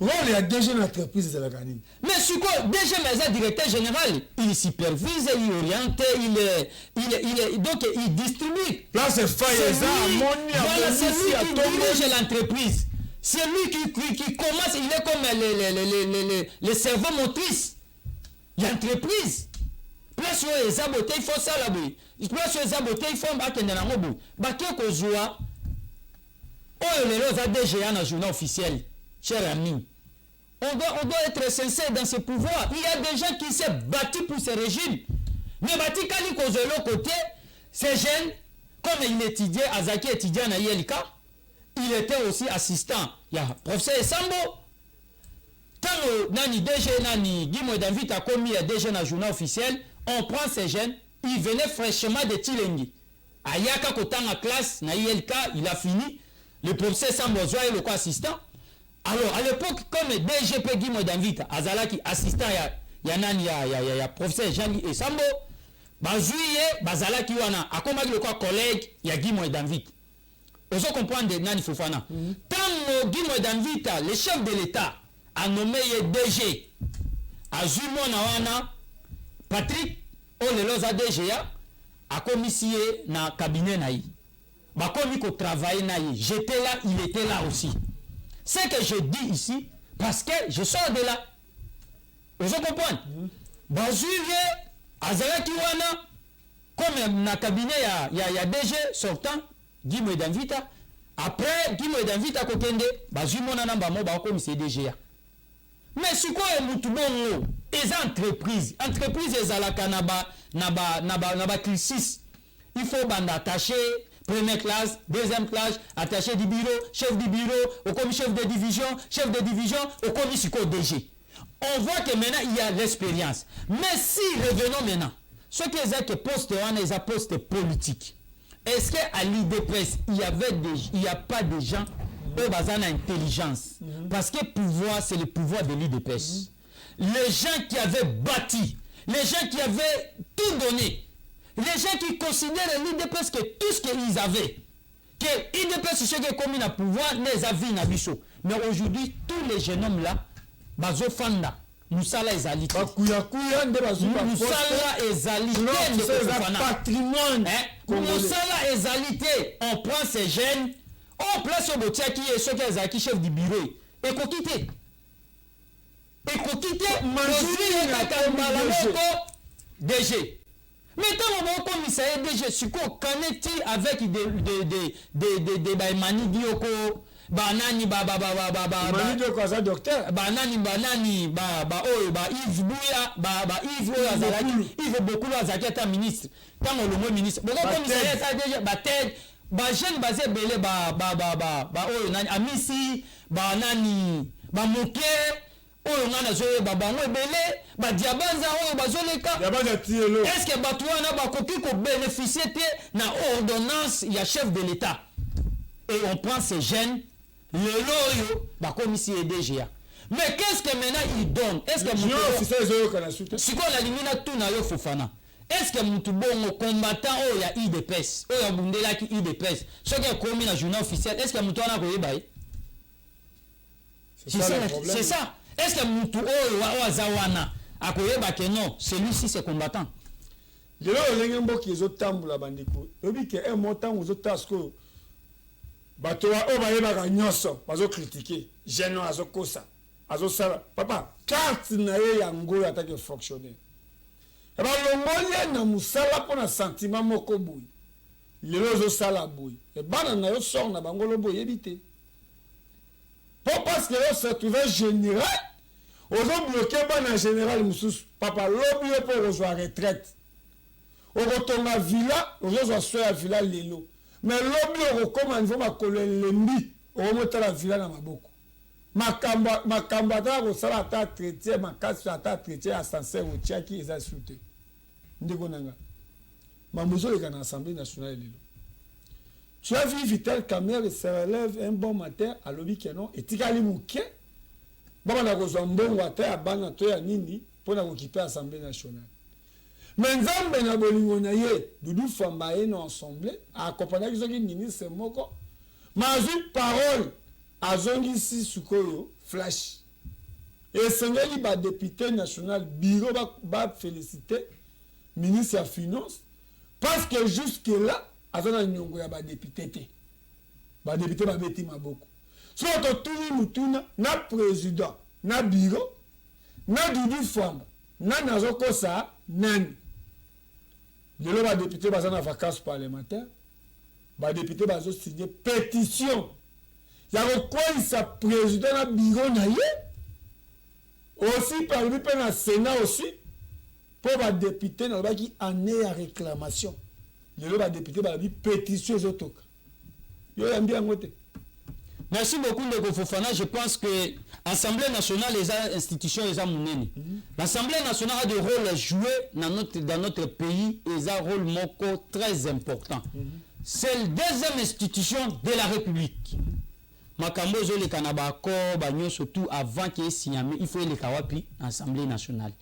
Il y a déjà une entreprise de la Gani. Mais sur quoi déjà mais directeur général, il supervise, il oriente, donc il distribue. Là c'est voilà, c'est lui qui dirige l'entreprise. C'est lui qui commence, il est comme les cerveaux motrices. L'entreprise. Place où les abotés, il faut ça là-bas. Place où les abotés, il faut battre dans la mobile. Battre qu'on joue. Oh, les autres DGA dans le journal officiel. Cher ami, on doit être sincère dans ce pouvoir. Il y a des gens qui s'est battu pour ce régime. Mais battu quand ils causent de l'autre côté, ces jeunes, comme il étudiait, Azaki étudiant à Yelika, il était aussi assistant. Il y a professeur Sambo. Quand Nani DG, Nani Guimo David a commis un DG dans le journal officiel, on prend ces jeunes, ils venaient fraîchement de Tilengi. Ayaka Kotanga classe, na Yelika, il a fini. Le professeur Sambo est le co-assistant. Alors, à l'époque, comme DGP Guimo Danvita, Azalaki, assistant, il y a professeur Jean-Louis et Sambo, Bazouye, Bazalaki, Wana, à comme le collègue, il y a Guimo Danvita. Vous comprenez Nani Fofana. Tant Guimo Danvita, le chef de l'État, a nommé DG, à Zumona Wana, Patrick, Oleloza DGA, a commissionné dans le cabinet Naï. Bakomi ko travailler Naï. J'étais là, il était là aussi. Ce que je dis ici, parce que je sors de là. Vous comprenez? Bazouye, Azalaki Wana, comme dans le cabinet, il y a DG sortant, Guimo Danvita. Après, Guimo Danvita Kokende, Bazouye Monanamba Moba, comme c'est DGA. Mais c'est quoi les moutons? Les entreprises. Entreprises, elles ont la canaba, naba crisis. Il faut attacher. Première classe, deuxième classe, attaché du bureau, chef du bureau, au commis chef de division, au commis psycho DG. On voit que maintenant il y a l'expérience. Mais si, revenons maintenant, ce qui est que poste on a poste politique. Est-ce qu'à l'IDPS, il n'y a pas de gens qui ont intelligence? Parce que pouvoir, c'est le pouvoir de l'IDPS. Les gens qui avaient bâti, les gens qui avaient tout donné, les gens qui considèrent l'IDPS que tout ce qu'ils avaient, que l'IDPS, ce qui est commis à pouvoir, les a vus dans le. Mais aujourd'hui, tous les jeunes hommes là, Bazo Fanda, Moussala et Zalité. Moussala et Zalité. Patrimoine. Moussala et Zalité. On prend ces jeunes, on place au botia qui est ce qui est chef du bureau. Et qu'on quitte. DG. Maintenant, on commence à DG. Ce qu'on connaît avec des Baimani Dioko, Banani, docteur. Banani, Yves Bouya, Yves Azalaki, Yves beaucoup Azalaki, ministre. Quand on le mot ministre, on commence à DG, Bated, Bajen basé belé, Amisi, Banani, Mouké. On a joué babango belé ba diabanza oyo bazoleka est-ce que batouana ba koki ko bénéficier na ordonnance ya chef de l'État et on prend ces jeunes le loyo ba commissaire DGA. Mais qu'est-ce que maintenant il donne? Est-ce que si qu'on élimine tout na yo Fofana, est-ce que mutu bongo combattant o ya IDPS o ya bundela ki IDPS ce qui est commis na journal officiel, est-ce que mutu ana ko yebaye? C'est ça. Est-ce que Moutou Oazawana akoyeba que non, celui-ci c'est combattant. lelo olenge mboki ezotambola bandeko oyebi ke un montant ozotala sikoyo bato oyo bayebaka nyonso bazokritike geno azokosa azosala papa carte na ye yango atake fonctionnaire balongoli ye na mosala mpo na sentiment moko boye lelo ozosala boye ebana na yo sor na bango lobo oyebi te mpo parce que yo se trouve général ozobloke bana général mosusu papa lobi yo mpo okozwa retraite okotonga villa ozozwa so ya villa lelo mais lobi okokoma niveau makolo elembi okomotala villa na maboko makambo atala kosala ata traité makasi ata traité ya sincère otiaki eza su te ndeko nanga mambo ezoleka na assemblée nationale lelo tu as vu Vital Kamerhe se relève un bon matin alobi ke non etikali moke babanda kozwa mbongo ata ya bana to ya nini mpona kokipe assemblée nationale mais nzambe na bolingo na ye Doudou Famba ye na assemblée akompanyaki soki ministre moko mazwi parole azongisi sikoyo flash esengeli badepute national bureau bafélicité ministre ya finance parce que jusque là aza na nyongo ya badepute te badepute babeti maboko so totuni mutuna na président na bureau na Doudou Famba na nazokosa nani lelo badepute baza na vacances parlementaires badepute bazosigné pétition ya kokweyisa président na bureau na ye aussi parmi mpe na sénat aussi mpo badepute nalobaki année ya réclamation lelo badepute balobi pétition ezotoka yo yambi yango te. Merci beaucoup Ndeko Fofana. Je pense que l'Assemblée nationale et les institutions les monene. L'Assemblée nationale a des rôles à jouer dans notre pays et un rôle moko très important. C'est la deuxième institution de la République. Makambo zo le kanabako banyo surtout avant qu'il signe il faut le kawapi l'Assemblée nationale.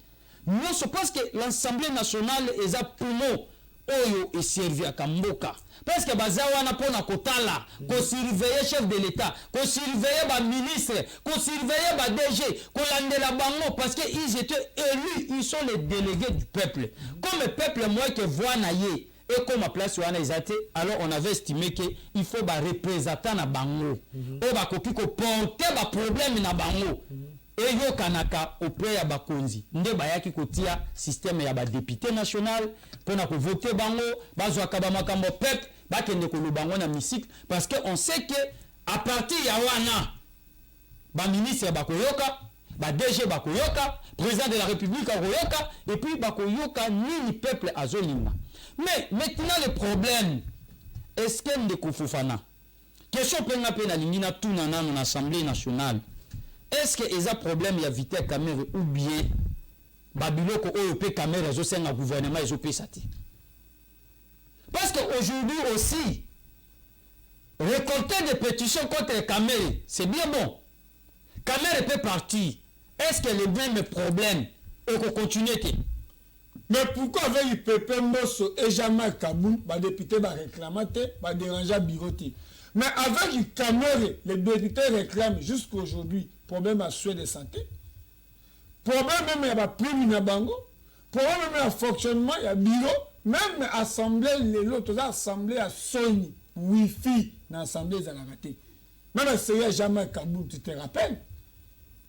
Nous je pense que l'Assemblée nationale est un poumon oyo et servi à Kamboka. Parce que bazawa na pona kotala, ko surveiller chef de l'État, ko surveiller ba ministre, ko surveiller ba DG, ko landela bango parce que ils étaient élus, ils sont les délégués du peuple. Comme le peuple moi que voit na ye et comme à place wana ezate, alors on avait estimé que il faut ba représenter na bango. O ba koki ko porter ba problème na bango. Et yo kanaka auprès ya bakonzi nde bayaki kotia système ya ba député national pona ko voter bango bazwa ka ba makambo pep bakende ko lubango na musique parce que on sait que à partir ya wana ba ministre bakoyoka ba DG bakoyoka président de la République akoyoka et puis bakoyoka ni peuple azolinga. Mais maintenant le problème est-ce que Ndeko Fofana question penga pe na lingina tout na assemblée nationale. Est-ce que il y a un problème, il y a Vital Kamerhe ou bien Babiloko OEP Kamerhe, je sais un gouvernement, ils ont payé ça. Parce qu'aujourd'hui aussi, récolter des pétitions contre Kamerhe, c'est bien bon. Kamerhe peut partir. Est-ce que le même problème est qu'on continue? Mais pourquoi avec IPP Mbosso et Jean-Marc Kaboul, les députés vont réclamer, vont déranger le bureau? Mais avec Kamerhe, les députés réclament jusqu'à aujourd'hui problème à soins de santé, problème même à prime na bango, problème même à fonctionnement, il y a bureau, même assemblée, les autres assemblées à Sony, Wi-Fi, dans l'assemblée de la raté. Même c'est jamais Kaboul, tu te rappelles?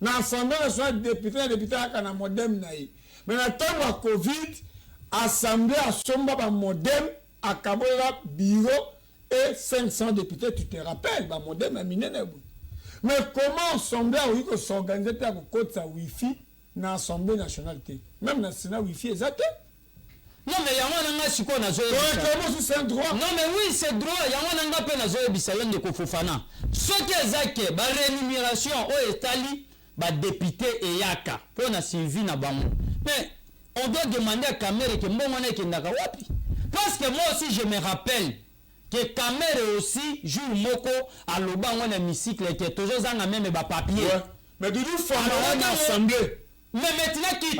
Dans l'assemblée nationale, député à un modem naï. Mais dans le temps de Covid, assemblée à Somba, un modem, à Kabola, bureau, et 500 députés, tu te rappelles, un modem à Minénébou. Mais comment l'Assemblée a s'organiser pour côté sa Wi-Fi dans l'Assemblée nationale? Même dans le Sénat Wi-Fi, exact? Non, mais il y a un droit. Non, mais oui, c'est droit. Il y a un droit. De Kofofana. Ce qui est exact, la rémunération au Étali, les députés et Yaka, pour la suivi na bango. Mais on doit demander à Kamerhe que moi, parce que moi aussi, je me rappelle que Kamerhe aussi joue moko à l'oba on a hémicycle que toujours en a même ba papier. Mais Doudou Famba on a assemblée mais maintenant qui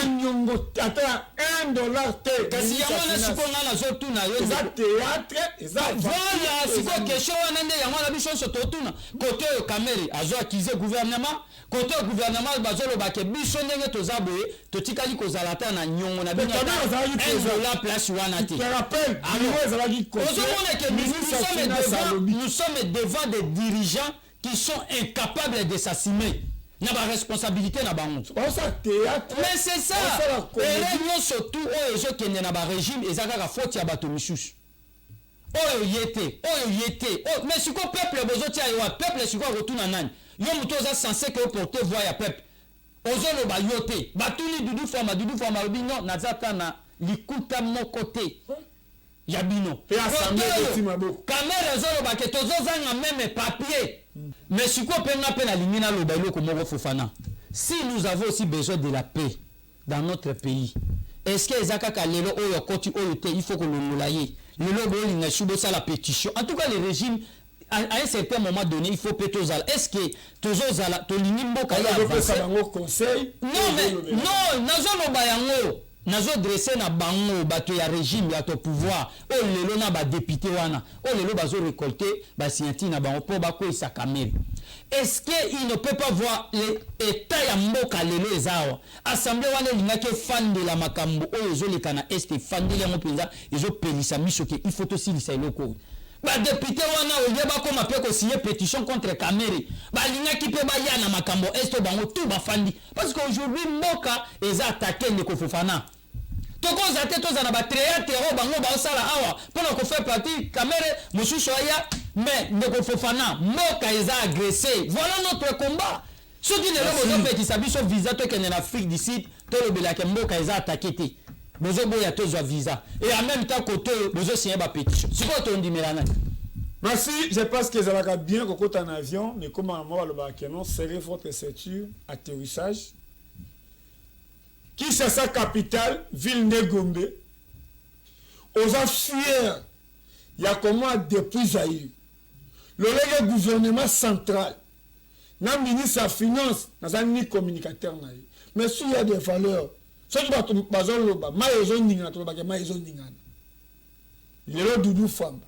nyongo ata $1 te kasi yango na siko na zotuna yo eza théâtre eza voilà siko question wana nde yango na biso so totuna côté yo Kamere azo accuser gouvernement côté gouvernement bazoloba ke biso ndenge tozaboye totikali kozala ta na nyongo na bino la place wana te. Je te rappelle nous sommes devant des dirigeants qui sont incapables de s'assumer. Na ba responsabilité na bango. Mais c'est ça. Et nous surtout oyo kende na ba régime ezaka ka faute ya bato misusu. Oyo yete. Mais siko peuple bozoti ayo peuple siko retourna nani. Yo muto za censé que porter voix ya peuple. Ozolo ba yote. Batuli dudu forma bino nazata na likuta moko te. Ya bino. Et assemblée de Timabo. Kamere zolo ba ke tozo zanga même papier. Mais si quoi peine à limina le bailo comme Fofana. Si nous avons aussi besoin de la paix dans notre pays, est-ce que Ezaka Kalelo Oyo Koti Oyote, il faut que nous l'aille. Le logo il subo ça la pétition. En tout cas, le régime à un certain moment donné, il faut péter aux al. Est-ce que toujours zala to linimbo kaya conseil? Non mais non, nazo bayango. Nazo dressé na bango bato ya régime ya to pouvoir o lelo na ba député wana o lelo bazo récolter ba sienti na bango po ba ko isa Kamere. Est-ce que il ne peut pas voir l'état ya mboka lelo ezawa assemblée wana linga ke fan de la makambo o ezo le kana est fan de la mpenza ezo pelisa miso ke il faut to silisa eloko ba député wana o yeba ko mapé ko signer pétition contre Kamere ba linga ki pe ba ya na makambo est bango tout ba fandi parce qu'aujourd'hui mboka eza attaqué Ndeko Fofana. Toko zate to zana ba théâtre bango ba osala awa pour ko faire partie Kamere mususu aya mais Ndeko Fofana mboka eza agressé. Voilà notre combat. Ce qui ne le pas qui s'habille sur visa to ken en Afrique d'ici to le bela ke mboka eza attaqué te. Bozo boya to zo visa et en même temps côté bozo signer ba pétition. C'est quoi ton dimelana? Merci, je pense que ça va bien qu'on en avion mais comment moi le ba kenon serrer votre ceinture atterrissage. Qui c'est sa capitale, ville de Gombe. Aux affaires, il y a comment depuis Zaïre. Le gouvernement central, le ministre de la Finance, n'a pas ni communicateur. Mais s'il y a des valeurs, ce qui va te passer au bas, maïzon n'ingana, maïzon n'ingana. Il est là Doudou Famba.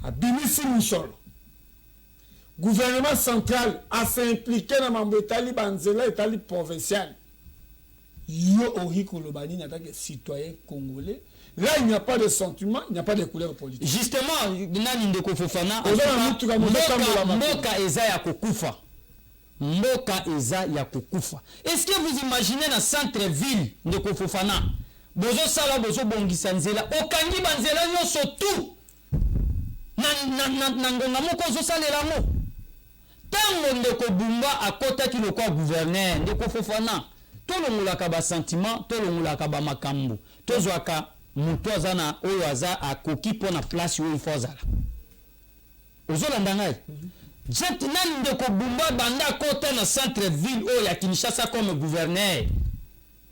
À Bimissi Moussol. Gouvernement central a s'impliqué dans le Tali Banzela et Tali provincial. Yo Oriko Lobani n'attaque citoyen congolais. Là, il n'y a pas de sentiment, il n'y a pas de couleur politique. Justement, Nani Ndeko Fofana, Mboka eza ya kokufa. Mboka eza ya kokufa. Est-ce que vous imaginez dans centre-ville Ndeko Fofana, bozo sala bozo bongisa nzela, okangi banzela nyonso tout. Na ngonga moko zo salela mo. Tango Ndeko Bumba akota ki lokwa gouverneur Ndeko Fofana. Tolongolaka ba sentiment, tolongolaka ba makambo. Tozwaka muto azana oyo aza akoki pona place oyo ifozala. Ozolanda ngai. Jet nani Ndeko Bumba banda kota na centre ville oyo ya Kinshasa comme gouverneur.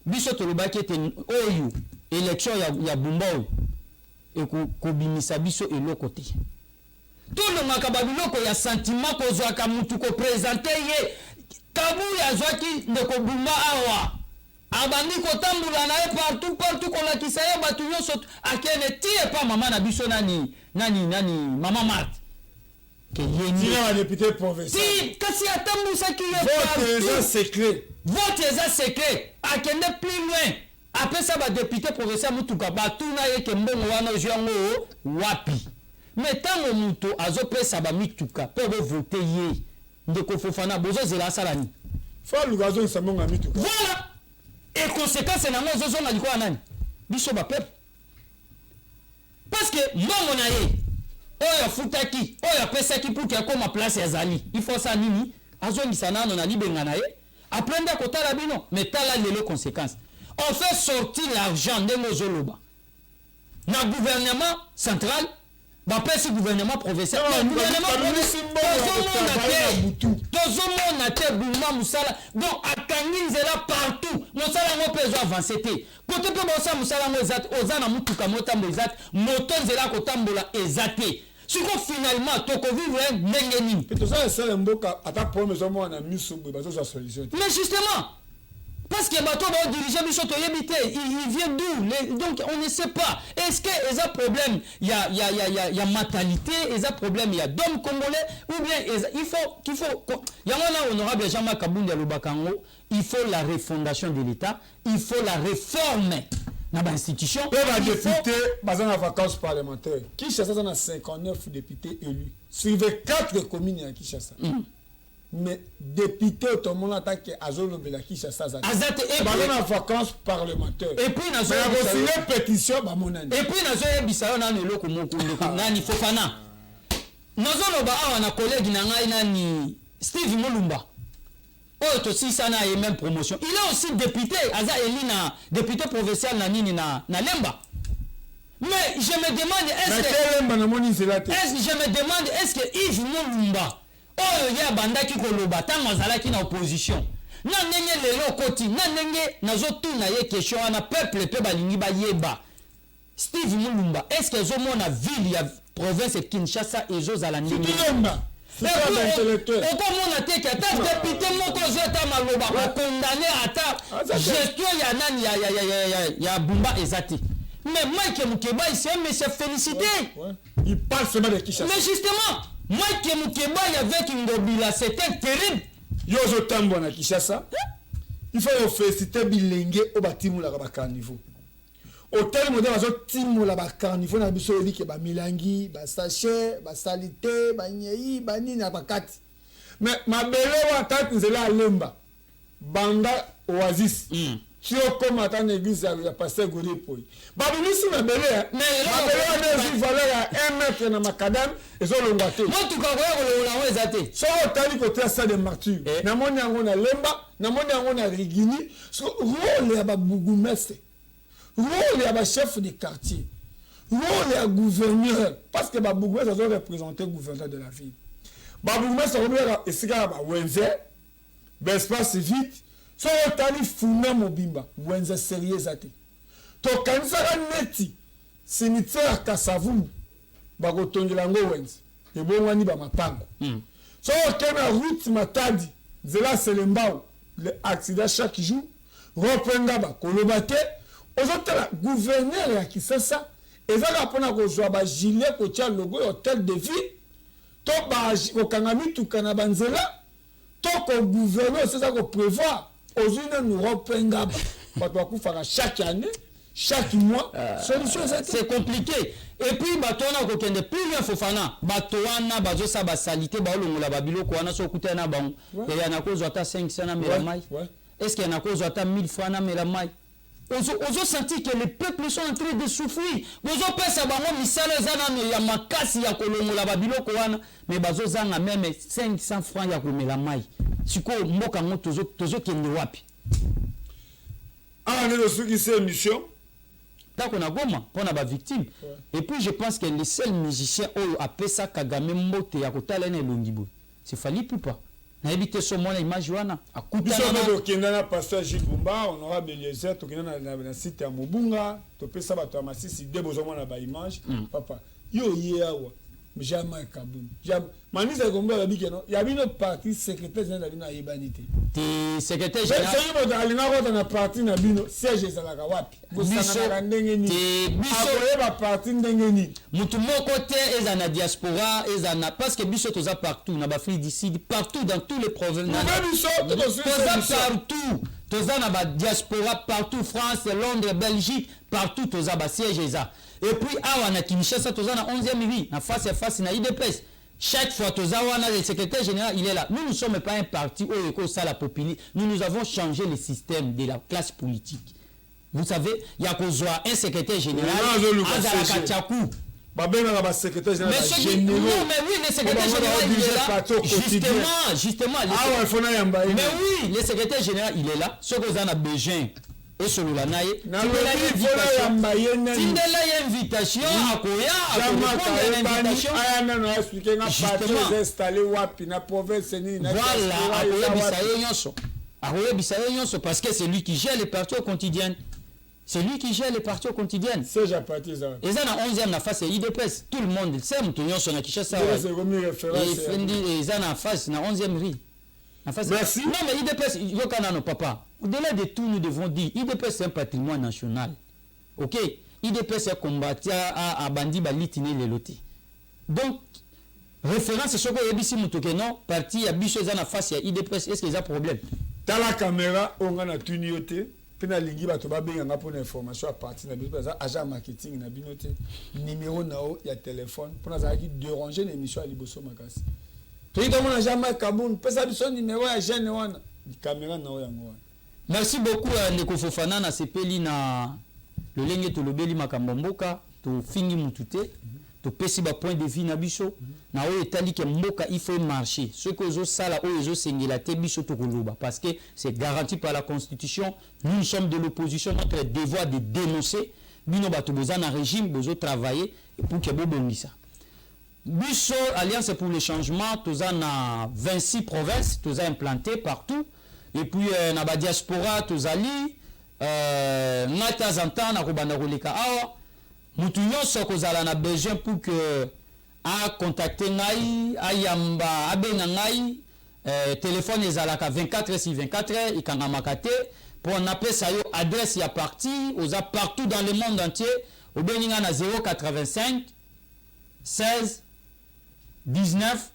Biso tolobaki ete oyo élection ya Bumba oyo ekobimisa biso eloko te. Tolongaka ba biloko ya sentiment kozwaka mutu ko présenter ye Kabu ya zwaki Ndeko Bumba awa abandi kotambula na ye partout kola kisaye batu nyonso akene tie pa mama na biso nani mama Marthe ke yengi na député provincial si kasi atambusa ki ye vote eza secret akende plus loin après ça ba député provincial mutuka batu na ye ke mbongo wana ojango wapi mais tango muto azopesa ba mituka po voter ye Ndeko Fofana bozo zela salani. Fa lugazo nsamonga mitu. Voilà. Et conséquence na ngozo zo ngadi kwa nani? Biso ba peuple. Parce que mbongo na ye oyo futaki, oyo pesaki pour que koma place ya zali. Il faut ça nini? Azongisa nano na libenga na ye. Aprendre à kotala bino, mais tala lelo conséquence. On fait sortir l'argent de nos zoloba. Na gouvernement central ba pesi gouvernement provincial gouvernement tozomona te Bumba musala donc akangi nzela partout musala ngo pezo avancer te kote pe bosa musala ngo ezat ozana mutuka motambo ezat moto nzela kotambola ezate siko finalement toko vivre ndenge nini pe to ça mboka ata promesse mo na miso bazo sa solution mais justement Parce que bateau va diriger il vient d'où? Donc on ne sait pas. Est-ce qu'il y a un problème? Il y a mentalité, il y a un problème, il y a d'hommes congolais, ou bien il y a un honorable Jean-Marc Kabound Lubakango, il faut la refondation de l'État, il faut la réforme dans l'institution. Les députés, basés en vacances parlementaires, Kinshasa a 59 députés élus sur 24 communes à Kinshasa. Mais député tout le monde attaque Azolo Bela Kinshasa. Basés en vacances parlementaires. Et puis il y a une pétition. Et puis il y a une pétition. Fofana. Nous avons un collègue Nani Steve Mulumba. Oh, aussi ça n'a eu même promotion. Il est aussi député, Aza Elina, député provincial na Lemba. Mais je me demande est-ce que Yves Mulumba, oh il y a banda qui koloba tant azala qui na opposition. Na ndenge lelo koti, na ndenge nazotu na ye question na peuple pe balingi ba yeba. Steve Mulumba, est-ce que zo mona ville ya province Kinshasa ezo zala ndenge? okomona te ke ata député moko ozota maloba bakondane ata gestion ya nani ya Bumba eza te. Mais Mike Mukeba il s'est félicité. Il parle seulement de Kinshasa. Mais justement, Mike Mukeba avec Ngobila c'était terrible. Yozo Tambo na Kinshasa. Il faut féliciter Bilenge au batimu la ba niveau. Hôtel modèle bazo timo la ba carnivore na biso yebi ke ba milangi ba sachet ba salité ba nyei ba nini na bakati. Mais mabele wa tati nzela alemba banda oasis si okoma ata na église ya pasteur Golipoy babulisi mabele mabele na valeur ya 1 mètre na makadam ezolongwa te motuka koyola ngo ezate so otali côté ya stade de martyr na moni yango na lemba na moni yango na rigini so rôle ya ba bougumestre rôle ya ba chef de quartier rôle ya gouverneur parce que ba bougumestre doit représenter gouverneur de la ville ba bougumestre robera esika ba wenze ba espace vite so otali funa mobimba wenze sérieux zate to kanisa neti cimetière Kasavumu ba kotongela ngo wenze ebongwani ba mapango so okena route Matadi zela Selembao le accident chaque jour reprendre ba kolobate ozotala gouverneur ya Kinshasa ezaka pona kozwa ba gilet ko tia logo hôtel de ville to ba kokangami tukana banzela to ko gouverneur c'est ça ko prévoir ozuna nous reprendre ba to kufaka chaque année chaque mois solution c'est compliqué et puis batona ko kende plus bien Fofana batona bazo sa ba salité ba olongola ba biloko wana so kuta na bango et yana kozwa ta 500 na melamai est-ce qu'il y a kozwa ta 1000 francs na melamai? Ozo senti que les peuples sont en train de souffrir. Ozo pesa bango misala zana ya makasi ya kolongola ba biloko wana mais bazo zanga même 500 francs ya komela mai. Siko mboka ngo tozo kende wapi? Ah, nous sommes ici émission. D'accord, na goma pona ba victime. Et puis je pense que les seuls musiciens oyo apesa Kagame mbote ya kotala na Longibo. C'est fali plus pas. Na ebite so mona image wana akuta na okenda pasteur Gilles Bumba honorable Eliezer tokenda na site ya Mobunga topesa bato ya Masisi de bozo mona ba image papa yo yeawa jamais Kabound jamais manisa komba ba bikeno ya bino parti secrétaire général bino ayebanité te secrétaire général c'est yo alina ko na parti na bino siège ezalaka wapi bosana ndenge ni te biso ba parti ndenge ni mutu moko te eza na diaspora eza na parce que biso toza partout na ba Afrique d'ici partout dans tous les provinces partout toza na ba diaspora partout France Londres Belgique partout toza ba siège eza et puis awa na Kinshasa toza na 11e rue na face à face na IDPS chaque fois toza wana le secrétaire général il est là nous ne sommes pas un parti où éco ça la populi nous avons changé le système de la classe politique vous savez il y a kozwa un secrétaire général azala Katiakou babena ba secrétaire général non mais oui le secrétaire général il est là justement mais oui le secrétaire général il est là ce que on a besoin et sur la naïe tindela invitation akoya installé wapi na province ni na voilà akoya bisayo nyonso parce que c'est lui qui gère les partis au quotidien. C'est lui qui gère les partis au quotidien. C'est déjà parti ça. Et ça na 11e na face IDPS tout le monde sait mutonyo so na Kinshasa. C'est comme une référence. Et ça na face na 11e rue. Merci. Non mais IDPS yo kana no papa. Au-delà de tout, nous devons dire, IDPS c'est un patrimoine national. Ok? IDPS c'est combattu à Bandi Balitine les lotis. Donc, référence à ce que Yabisi Moutouke, non, parti à Bichozana face à IDPS, est-ce qu'il y a un problème? Dans la caméra, on a tout nioté. Puis na lingi ba to ba benga pour l'information à partir na biso agent marketing na binoté numéro nao ya téléphone pour na zaki déranger l'émission à liboso makasi. To ito mona jamais Kaboun pesa biso numéro ya jeune wana caméra nao ya ngwa. Merci beaucoup Ndeko Fofana na sepeli na le lenge to lobeli makambo mboka to fingi mutute to pesi ba point de vue na biso na o etali ke mboka il faut marcher ce que zo sala o ezo sengela te biso to koloba parce que c'est garanti par la constitution. Nous sommes de l'opposition, notre devoir de dénoncer bino bato boza na régime bozo travailler pour que bo bongisa biso alliance pour le changement toza na 26 provinces toza implanté partout et puis na ba diaspora tozali ngata zanta na kobanda koleka awa mutu nyonso kozala na besoin pour que a contacter ngai ayamba abenga ngai téléphone ezalaka 24/24 ikangamaka te pour on appelle ça yo adresse ya parti oza partout dans le monde entier obeninga na 085 16 19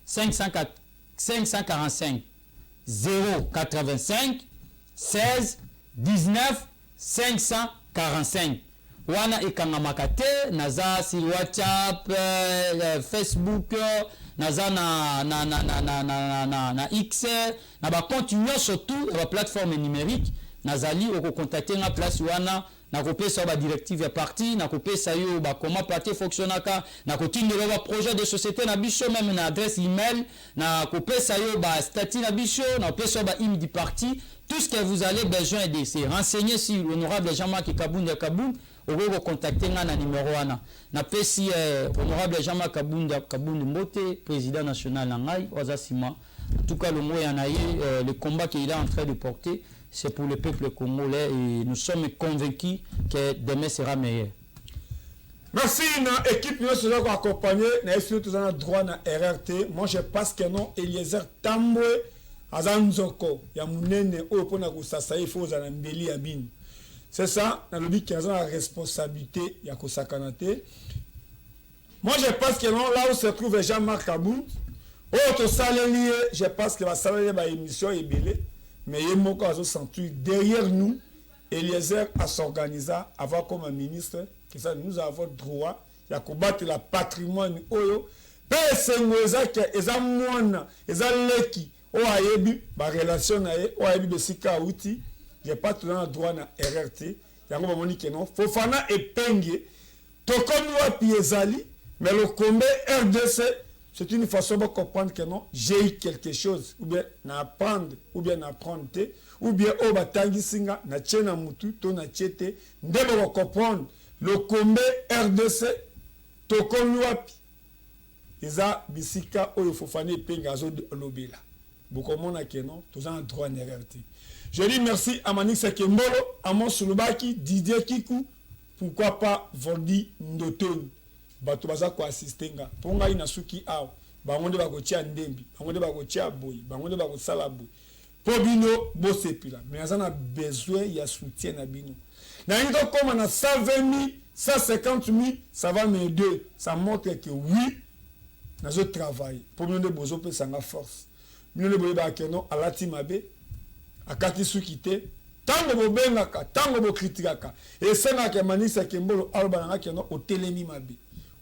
545 085 16 19 545 wana ikangamaka te naza sur WhatsApp Facebook naza na X na ba continuer surtout la plateforme numérique nazali oko contacter na place wana na kopesa ba directive ya parti na kopesa yo ba comment parti fonctionnaka na kotindela ba projet de société na biso même na adresse email na kopesa yo ba statut na biso na kopesa ba email du parti. Tout ce que vous avez besoin de se renseigner sur l'honorable Jean-Marc Kabounda Kaboun, vous pouvez contacter na numéro 1. Na pesi honorable Jean-Marc Kabounda Kaboun Mbote, président national Nangai, Wazasima. En tout cas, le combat qu'il est en train de porter, c'est pour le peuple congolais et nous sommes convaincus que demain sera meilleur. Merci na équipe nous sommes accompagnés na est tous en droit na RRT. Moi je pense que non Eliezer Tambwe azanzoko ya munene oyo pona kusasa ifo za na mbeli ya bino. C'est ça na lobi qui a la responsabilité ya kosakana te. Moi je pense que non là où se trouve Jean-Marc Kaboun autre salarié je pense que va salarié ba émission ebele mais il moko azo sentir derrière nous Eliezer à s'organiser avoir comme un ministre que ça nous avons droit ya combattre la patrimoine oyo pese ngoza ke eza mwana eza leki o ayebi ba relation na ye o ayebi besika outi j'ai pas tout dans droit na RRT yango ba moni ke non Fofana epenge tokomi wapi ezali mais le combat RDC c'est une façon de comprendre que non j'ai eu quelque chose ou bien na apprendre ou bien na apprendre ou bien o batangi singa na tchena mutu to na tchete ndebo comprendre le combat RDC tokomi wapi eza bisika oyo Fofana epenge azo lobela bokomona ke non tous en droit na RRT. Je dis merci à Manix Kembolo, à Mon Sulubaki, Didier Kikou, pourquoi pas Voldi Ndoton, bato baza ko assistenga. Ponga ina suki aw, bangonde bakotia ndembi, bangonde bakotia boy, bangonde bakosala boy. Po bino bo sepila, mais azana besoin ya soutien na bino. Na nito comme na 120 000, 150 000, ça va m'aider. Ça montre que oui, nazo travail. Pour bino de bozo pe sanga force. Bino de boye ba keno alati mabe. Akati sukite tango bobengaka tango bocritikaka et senga ke Manisa Kembolo albananga keno otelemi mabe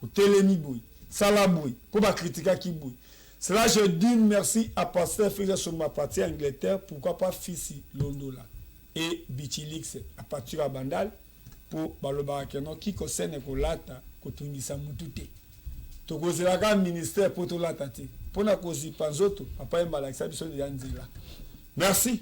otelemi boy sala boy pour ba critika ki boy. Cela je dis merci à pasteur Félix sur ma partie Angleterre, pourquoi pas Fisi Londola et Bichilix à partir à Bandal pour baloba keno ki ko sene ko lata ko tungisa mutute to kozela ministère pour to lata te pona kozi panzoto papa mbala biso de yanzela. Merci.